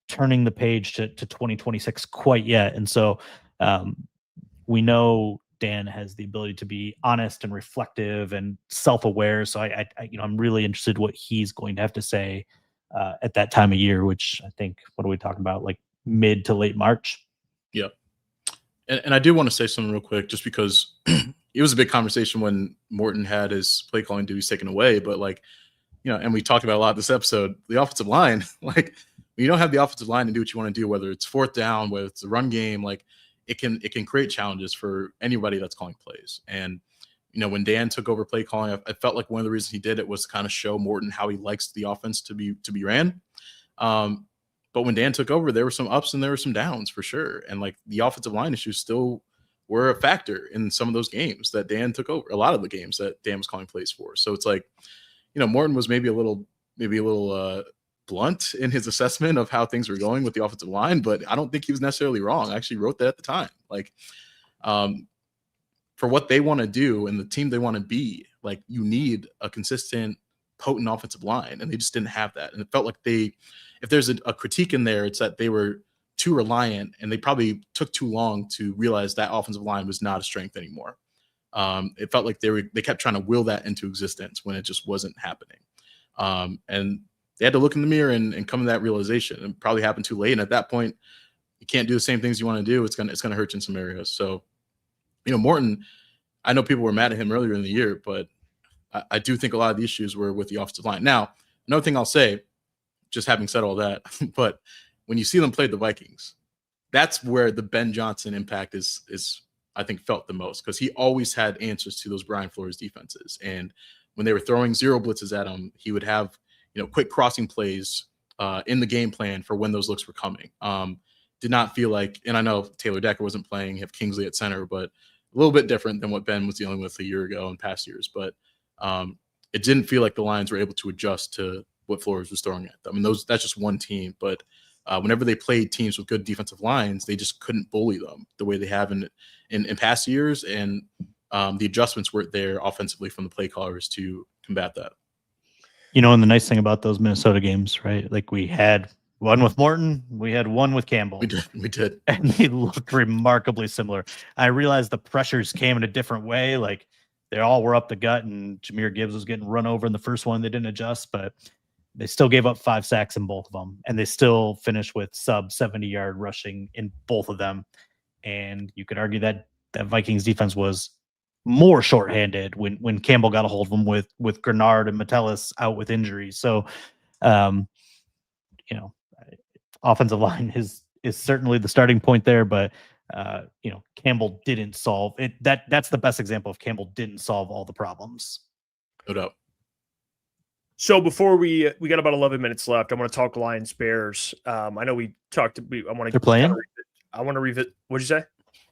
turning the page to 2026 quite yet. And so we know Dan has the ability to be honest and reflective and self-aware. So I'm really interested what he's going to have to say at that time of year, which I think, what are we talking about? Like mid to late March. Yeah. And I do want to say something real quick, just because it was a big conversation when Morton had his play calling duties taken away. But and we talked about a lot this episode, the offensive line, when you don't have the offensive line to do what you want to do, whether it's fourth down, whether it's the run game, it can create challenges for anybody that's calling plays. And, when Dan took over play calling, I felt like one of the reasons he did it was to kind of show Morton how he likes the offense to be ran. But when Dan took over, there were some ups and there were some downs for sure. And the offensive line issues still were a factor in some of those games that Dan took over, a lot of the games that Dan was calling plays for. So it's Morton was maybe a little blunt in his assessment of how things were going with the offensive line, but I don't think he was necessarily wrong. I actually wrote that at the time. For what they want to do and the team they want to be, you need a consistent, potent offensive line, and they just didn't have that. And it felt like if there's a critique in there, it's that they were too reliant, and they probably took too long to realize that offensive line was not a strength anymore. It felt like they kept trying to will that into existence when it just wasn't happening. And they had to look in the mirror and come to that realization. It probably happened too late. And at that point, you can't do the same things you want to do. It's gonna hurt you in some areas. So, Morton, I know people were mad at him earlier in the year, but I do think a lot of the issues were with the offensive line. Now, another thing I'll say, just having said all that, but when you see them play the Vikings, that's where the Ben Johnson impact is I think felt the most, because he always had answers to those Brian Flores defenses. And when they were throwing zero blitzes at him, he would have quick crossing plays in the game plan for when those looks were coming. Did not feel like, and I know Taylor Decker wasn't playing, you have Kingsley at center, but a little bit different than what Ben was dealing with a year ago and past years. But it didn't feel like the Lions were able to adjust to what Flores was throwing at them. And that's just one team. But whenever they played teams with good defensive lines, they just couldn't bully them the way they have in past years. And the adjustments weren't there offensively from the play callers to combat that. And the nice thing about those Minnesota games, right? We had one with Morton, we had one with Campbell. We did. And they looked remarkably similar. I realized the pressures came in a different way. They all were up the gut, and Jahmyr Gibbs was getting run over in the first one. They didn't adjust, but they still gave up 5 sacks in both of them. And they still finished with sub 70-yard rushing in both of them. And you could argue that Vikings defense was more shorthanded when Campbell got a hold of them with Grenard and Metellus out with injuries. So, offensive line is certainly the starting point there, but Campbell didn't solve it. That's the best example of Campbell didn't solve all the problems. No doubt. So before we got about 11 minutes left, I want to talk Lions Bears. I know we talked. They're playing. I want to revisit. What'd you say?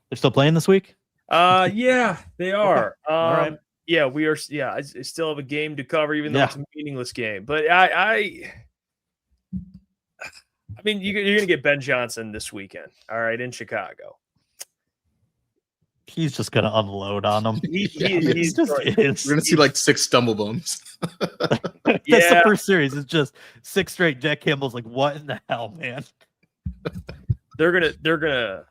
They're still playing this week. Yeah, they are. Okay. All right. Yeah, we are. Yeah, I still have a game to cover, even though it's a meaningless game. But I mean, you're going to get Ben Johnson this weekend, all right, in Chicago. He's just going to unload on them. We're going to see 6 stumble bums. That's the first series. It's just 6 straight. Jack Campbell's what in the hell, man? They're gonna,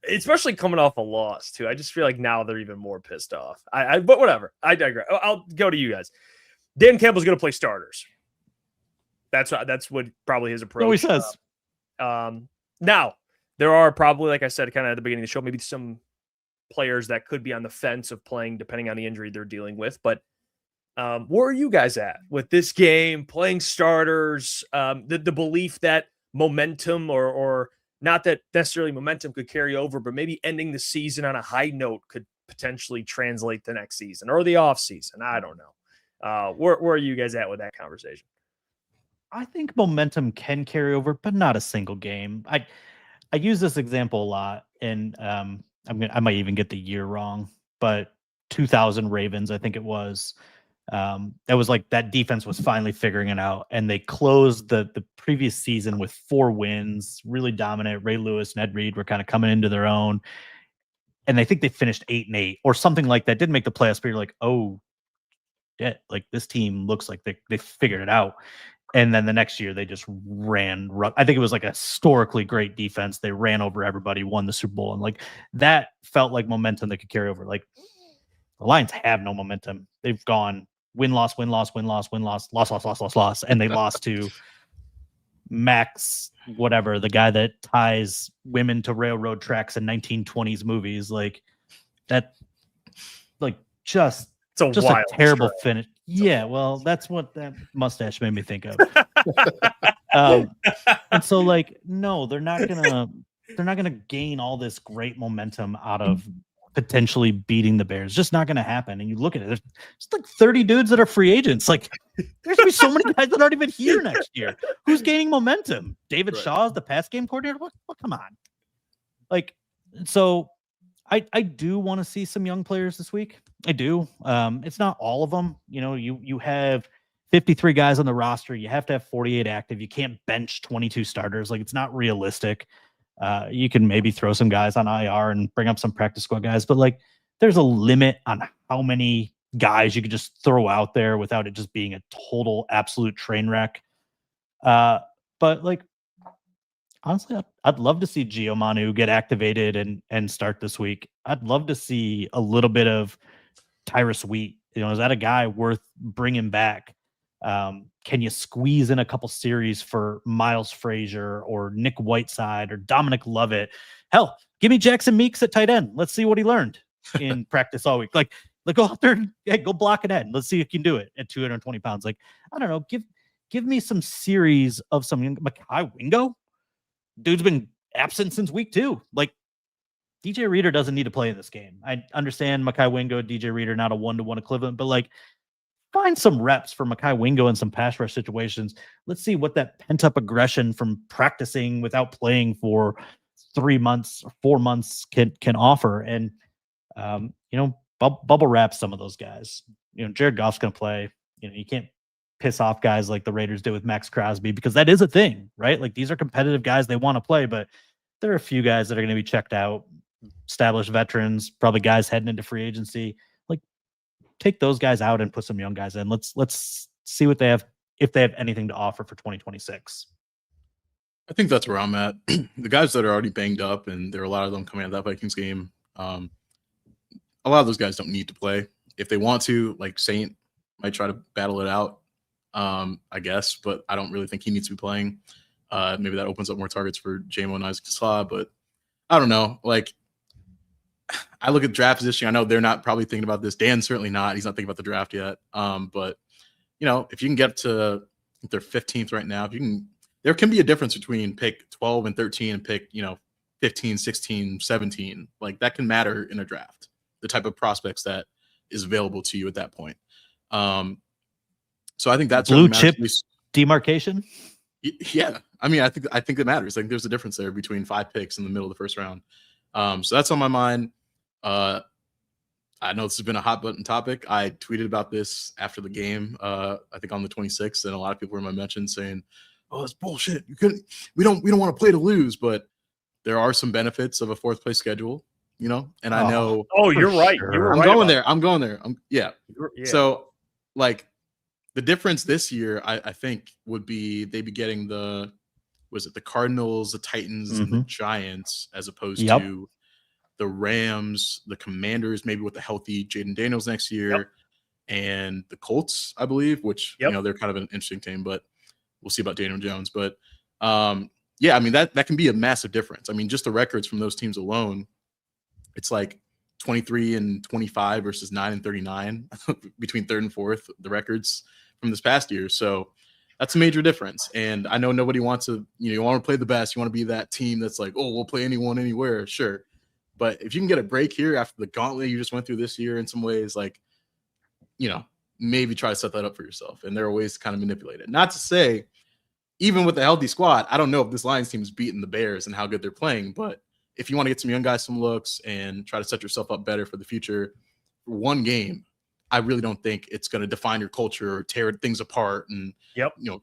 especially coming off a loss too. I just feel like now they're even more pissed off. But whatever. I digress. I'll go to you guys. Dan Campbell's going to play starters. That's what probably his approach. No, he says. Now there are probably, like I said, kind of at the beginning of the show, maybe some players that could be on the fence of playing depending on the injury they're dealing with. But where are you guys at with this game, playing starters? The belief that momentum or not that necessarily momentum could carry over, but maybe ending the season on a high note could potentially translate the next season or the off season. I don't know. Where are you guys at with that conversation? I think momentum can carry over, but not a single game. I use this example a lot, and I might even get the year wrong, but 2000 Ravens, I think it was. That was that defense was finally figuring it out, and they closed the previous season with 4 wins, really dominant. Ray Lewis and Ed Reed were kind of coming into their own, and I think they finished 8-8 or something like that. Didn't make the playoffs, but you're oh, yeah, this team looks like they figured it out. And then the next year they just ran. I think it was like a historically great defense. They ran over everybody, won the Super Bowl, and like that felt like momentum that could carry over. Like the Lions have no momentum. They've gone win, loss, win, loss, win, loss, win, loss, loss, loss, loss, loss, loss, and they lost to Max, whatever, the guy that ties women to railroad tracks in 1920s movies. Like that, like just a terrible finish. Yeah, well, that's what that mustache made me think of. And so, like, no, they're not gonna gain all this great momentum out of potentially beating the Bears. Just not gonna happen. And you look at it, there's like 30 dudes that are free agents. Like, there's gonna be so many guys that aren't even here next year. Who's gaining momentum? David Shaw is the pass game coordinator. What? Come on. Like, so I do want to see some young players this week. I do. It's not all of them. You know, you have 53 guys on the roster. You have to have 48 active. You can't bench 22 starters. Like, it's not realistic. You can maybe throw some guys on IR and bring up some practice squad guys, but like there's a limit on how many guys you could just throw out there without it just being a total absolute train wreck. But like, honestly, I'd love to see Gio Manu get activated and start this week. I'd love to see a little bit of Tyrus Wheat. You know, is that a guy worth bringing back? Can you squeeze in a couple series for Miles Frazier or Nick Whiteside or Dominic Lovett? Hell, give me Jackson Meeks at tight end. Let's see what he learned in practice all week. Like go out there and go block an end. Let's see if you can do it at 220 pounds. Like, I don't know. Give me some series of some Mekhi Wingo. Dude's been absent since week 2. Like, DJ Reader doesn't need to play in this game. I understand Mekhi Wingo, DJ Reader, not a 1-to-1 equivalent, but like, find some reps for Mekhi Wingo in some pass rush situations. Let's see what that pent-up aggression from practicing without playing for 3 months or 4 months can offer. And, you know, bubble wrap some of those guys. You know, Jared Goff's going to play. You know, you can't piss off guys like the Raiders did with Max Crosby, because that is a thing, right? Like, these are competitive guys. They want to play, but there are a few guys that are going to be checked out, established veterans, probably guys heading into free agency. Like, take those guys out and put some young guys in. Let's see what they have, if they have anything to offer for 2026. I think that's where I'm at. The guys that are already banged up, and there are a lot of them coming out of that Vikings game. A lot of those guys don't need to play. If they want to, like Saint might try to battle it out, I guess, but I don't really think he needs to be playing. Maybe that opens up more targets for Jamo and Isaac Kaslah, but I don't know. Like, I look at draft position. I know they're not probably thinking about this. Dan's certainly not. He's not thinking about the draft yet. But you know, if you can get to their 15th right now, if you can, there can be a difference between pick 12 and 13 and pick, 15, 16, 17. Like, that can matter in a draft, the type of prospects that is available to you at that point. So I think that's blue chip demarcation. Yeah. I mean, I think it matters. Like, there's a difference there between 5 picks in the middle of the first round. So that's on my mind. I know this has been a hot button topic. I tweeted about this after the game, I think on the 26th, and a lot of people were in my mentions saying, "Oh, that's bullshit. We don't want to play to lose," but there are some benefits of a 4th place schedule, and I know. Oh, you're right. Sure. You were I'm right going there. I'm going there. Yeah. Yeah. So, like, the difference this year, I think, would be they'd be getting the Cardinals, the Titans, and the Giants, as opposed to the Rams, the Commanders, maybe with the healthy Jaden Daniels next year, and the Colts, I believe, which they're kind of an interesting team, but we'll see about Daniel Jones. But yeah, I mean, that can be a massive difference. I mean, just the records from those teams alone, it's like 23 and 25 versus 9 and 39 between 3rd and 4th, the records from this past year. So that's a major difference. And I know nobody wants to, you want to play the best. You want to be that team that's like, oh, we'll play anyone, anywhere. Sure. But if you can get a break here after the gauntlet you just went through this year in some ways, like, maybe try to set that up for yourself. And there are ways to kind of manipulate it. Not to say, even with a healthy squad, I don't know if this Lions team is beating the Bears and how good they're playing. But if you want to get some young guys some looks and try to set yourself up better for the future, for one game, I really don't think it's going to define your culture or tear things apart and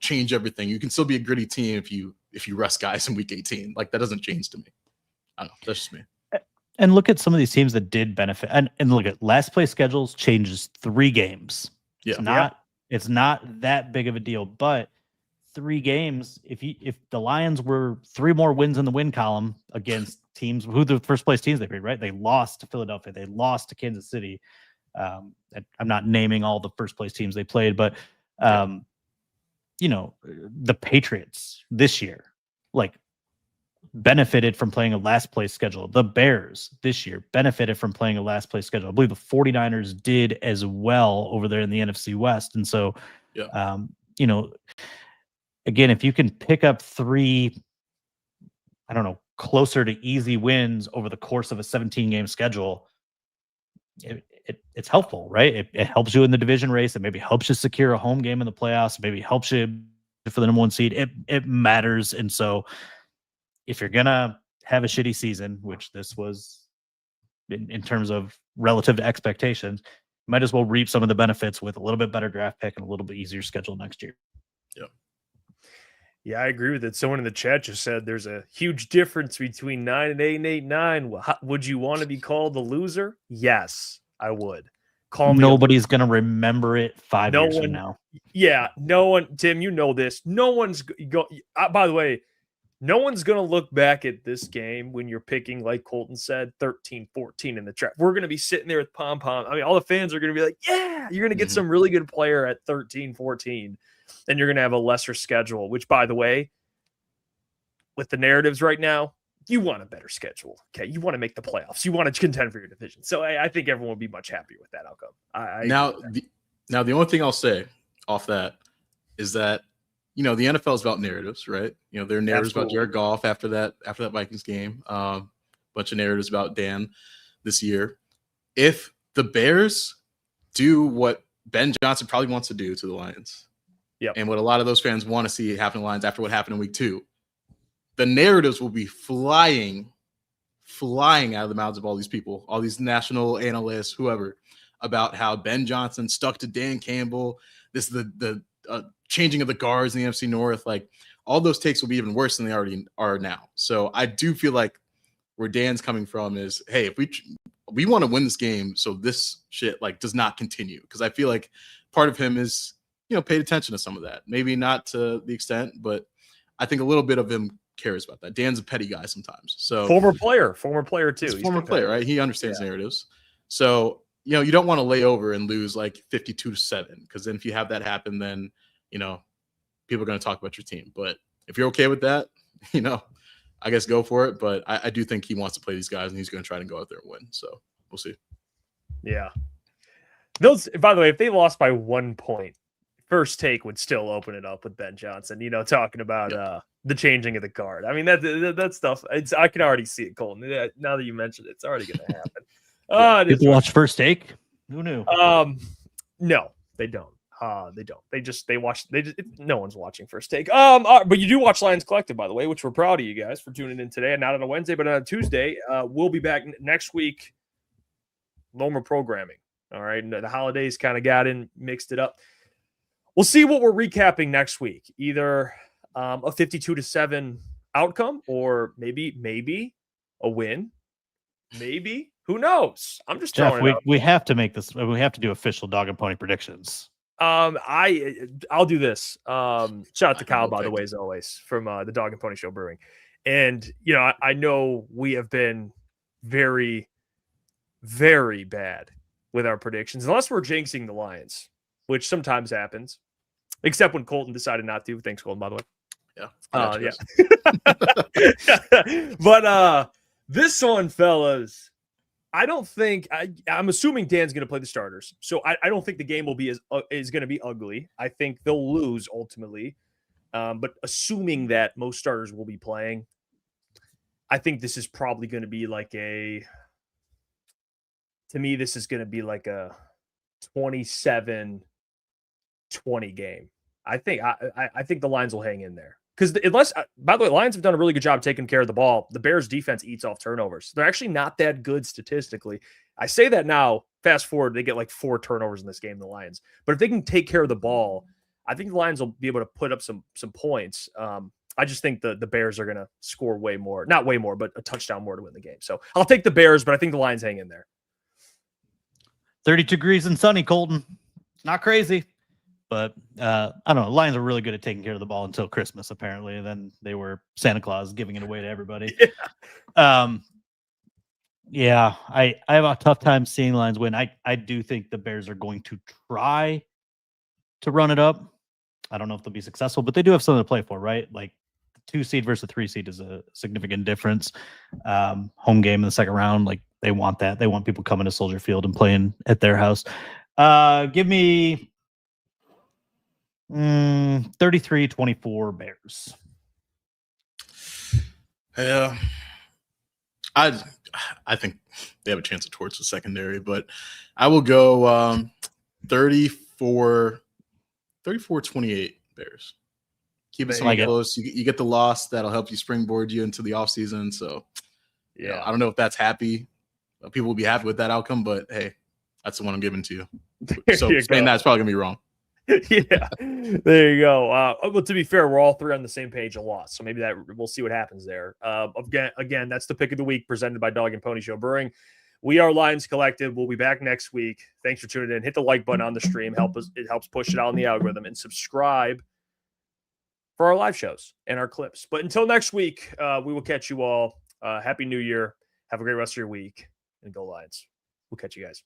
change everything. You can still be a gritty team if you rest guys in week 18. Like, that doesn't change to me. I don't know. That's just me. And look at some of these teams that did benefit. And look at last place schedules changes 3 games. Yeah. It's not that big of a deal, but 3 games, if the Lions were 3 more wins in the win column against teams who the first place teams they played, right? They lost to Philadelphia, they lost to Kansas City. I'm not naming all the first place teams they played, but you know, the Patriots this year, like, benefited from playing a last place schedule. The Bears this year benefited from playing a last place schedule. I believe the 49ers did as well over there in the NFC West. And so, you know, again, if you can pick up 3, I don't know, closer to easy wins over the course of a 17-game schedule, it's helpful, right? It helps you in the division race. It maybe helps you secure a home game in the playoffs. It maybe helps you for the number 1 seed. It matters. And so if you're going to have a shitty season, which this was in terms of relative to expectations, you might as well reap some of the benefits with a little bit better draft pick and a little bit easier schedule next year. Yeah, I agree with it. Someone in the chat just said there's a huge difference between 9-8 and 8-9. Would you want to be called the loser? Yes, I would. Call me. Nobody's going to remember it 5 years from now. Yeah, no one. Tim, you know this. No one's by the way, no one's going to look back at this game when you're picking, like Colton said, 13-14 in the draft. We're going to be sitting there with pom-pom. I mean, all the fans are going to be like, yeah, you're going to get some really good player at 13-14, and you're going to have a lesser schedule, which, by the way, with the narratives right now, you want a better schedule. Okay, you want to make the playoffs. You want to contend for your division. So I think everyone will be much happier with that outcome. Now, the only thing I'll say off that is that, you know, the NFL is about narratives, right? You know, there are narratives about Jared Goff after that Vikings game. Bunch of narratives about Dan this year. If the Bears do what Ben Johnson probably wants to do to the Lions, and what a lot of those fans want to see happen to the Lions after what happened in week 2, the narratives will be flying out of the mouths of all these people, all these national analysts, whoever, about how Ben Johnson stuck to Dan Campbell. This is the changing of the guards in the NFC North. Like, all those takes will be even worse than they already are now. So I do feel like where Dan's coming from is, hey, if we want to win this game, so this shit like does not continue. Because I feel like part of him is, you know, paid attention to some of that. Maybe not to the extent, but I think a little bit of him cares about that. Dan's a petty guy sometimes. So former player too. He's former player, right? He understands narratives. So, you know, you don't want to lay over and lose like 52-7, because then if you have that happen, then, you know, people are going to talk about your team. But if you're okay with that, you know, I guess go for it. But I do think he wants to play these guys, and he's going to try to go out there and win. So we'll see. Yeah. Those, by the way, if they lost by 1 point, First Take would still open it up with Ben Johnson, you know, talking about the changing of the guard. I mean, that stuff, I can already see it, Colton. Now that you mentioned it, it's already going to happen. People watch First Take? Who knew? No, they don't. They don't. No one's watching First Take. But you do watch Lions Collective, by the way, which we're proud of you guys for tuning in today, and not on a Wednesday, but on a Tuesday. We'll be back next week. No more programming. All right. And the holidays kind of mixed it up. We'll see what we're recapping next week. Either a 52-7 outcome, or maybe a win. Maybe. Who knows? I'm just Jeff, throwing it out. we have to make this. We have to do official dog and pony predictions. I'll do this. Shout out to Kyle, by the way, as always, from the Dog and Pony Show Brewing. And, you know, I know we have been very, very bad with our predictions, unless we're jinxing the Lions, which sometimes happens, except when Colton decided not to. Thanks, Colton, by the way. Yeah. But this one, fellas, I don't think I'm assuming Dan's going to play the starters, so I don't think the game will be is going to be ugly. I think they'll lose ultimately, but assuming that most starters will be playing, I think this is probably going to be like this is going to be like a 27-20 game. I think the Lions will hang in there. Because by the way, Lions have done a really good job taking care of the ball. The Bears defense eats off turnovers. They're actually not that good statistically. I say that now, fast forward, they get like 4 turnovers in this game, the Lions. But if they can take care of the ball, I think the Lions will be able to put up some points. I just think the Bears are going to score way more. Not way more, but a touchdown more to win the game. So I'll take the Bears, but I think the Lions hang in there. 30 degrees and sunny, Colton. It's not crazy. But I don't know. Lions are really good at taking care of the ball until Christmas, apparently. And then they were Santa Claus giving it away to everybody. Yeah, I have a tough time seeing Lions win. I do think the Bears are going to try to run it up. I don't know if they'll be successful, but they do have something to play for, right? Like the 2 seed versus the 3 seed is a significant difference. Home game in the second round, like they want that. They want people coming to Soldier Field and playing at their house. Give me 33-24 Bears. Yeah. I think they have a chance of torch the secondary, but I will go 34-28 Bears. Keep it somewhat close. You get the loss that'll help you springboard you into the offseason. So, yeah, I don't know if that's happy. People will be happy with that outcome, but hey, that's the one I'm giving to you. So saying that's probably gonna be wrong. Yeah, there you go. Well, to be fair, we're all three on the same page. A loss, so maybe that we'll see what happens there. Again, that's the pick of the week presented by Dog and Pony Show Brewing. We are Lions Collective. We'll be back next week. Thanks for tuning in. Hit the like button on the stream. It helps push it out in the algorithm, and subscribe for our live shows and our clips. But until next week, we will catch you all. Happy New Year. Have a great rest of your week, and go Lions. We'll catch you guys.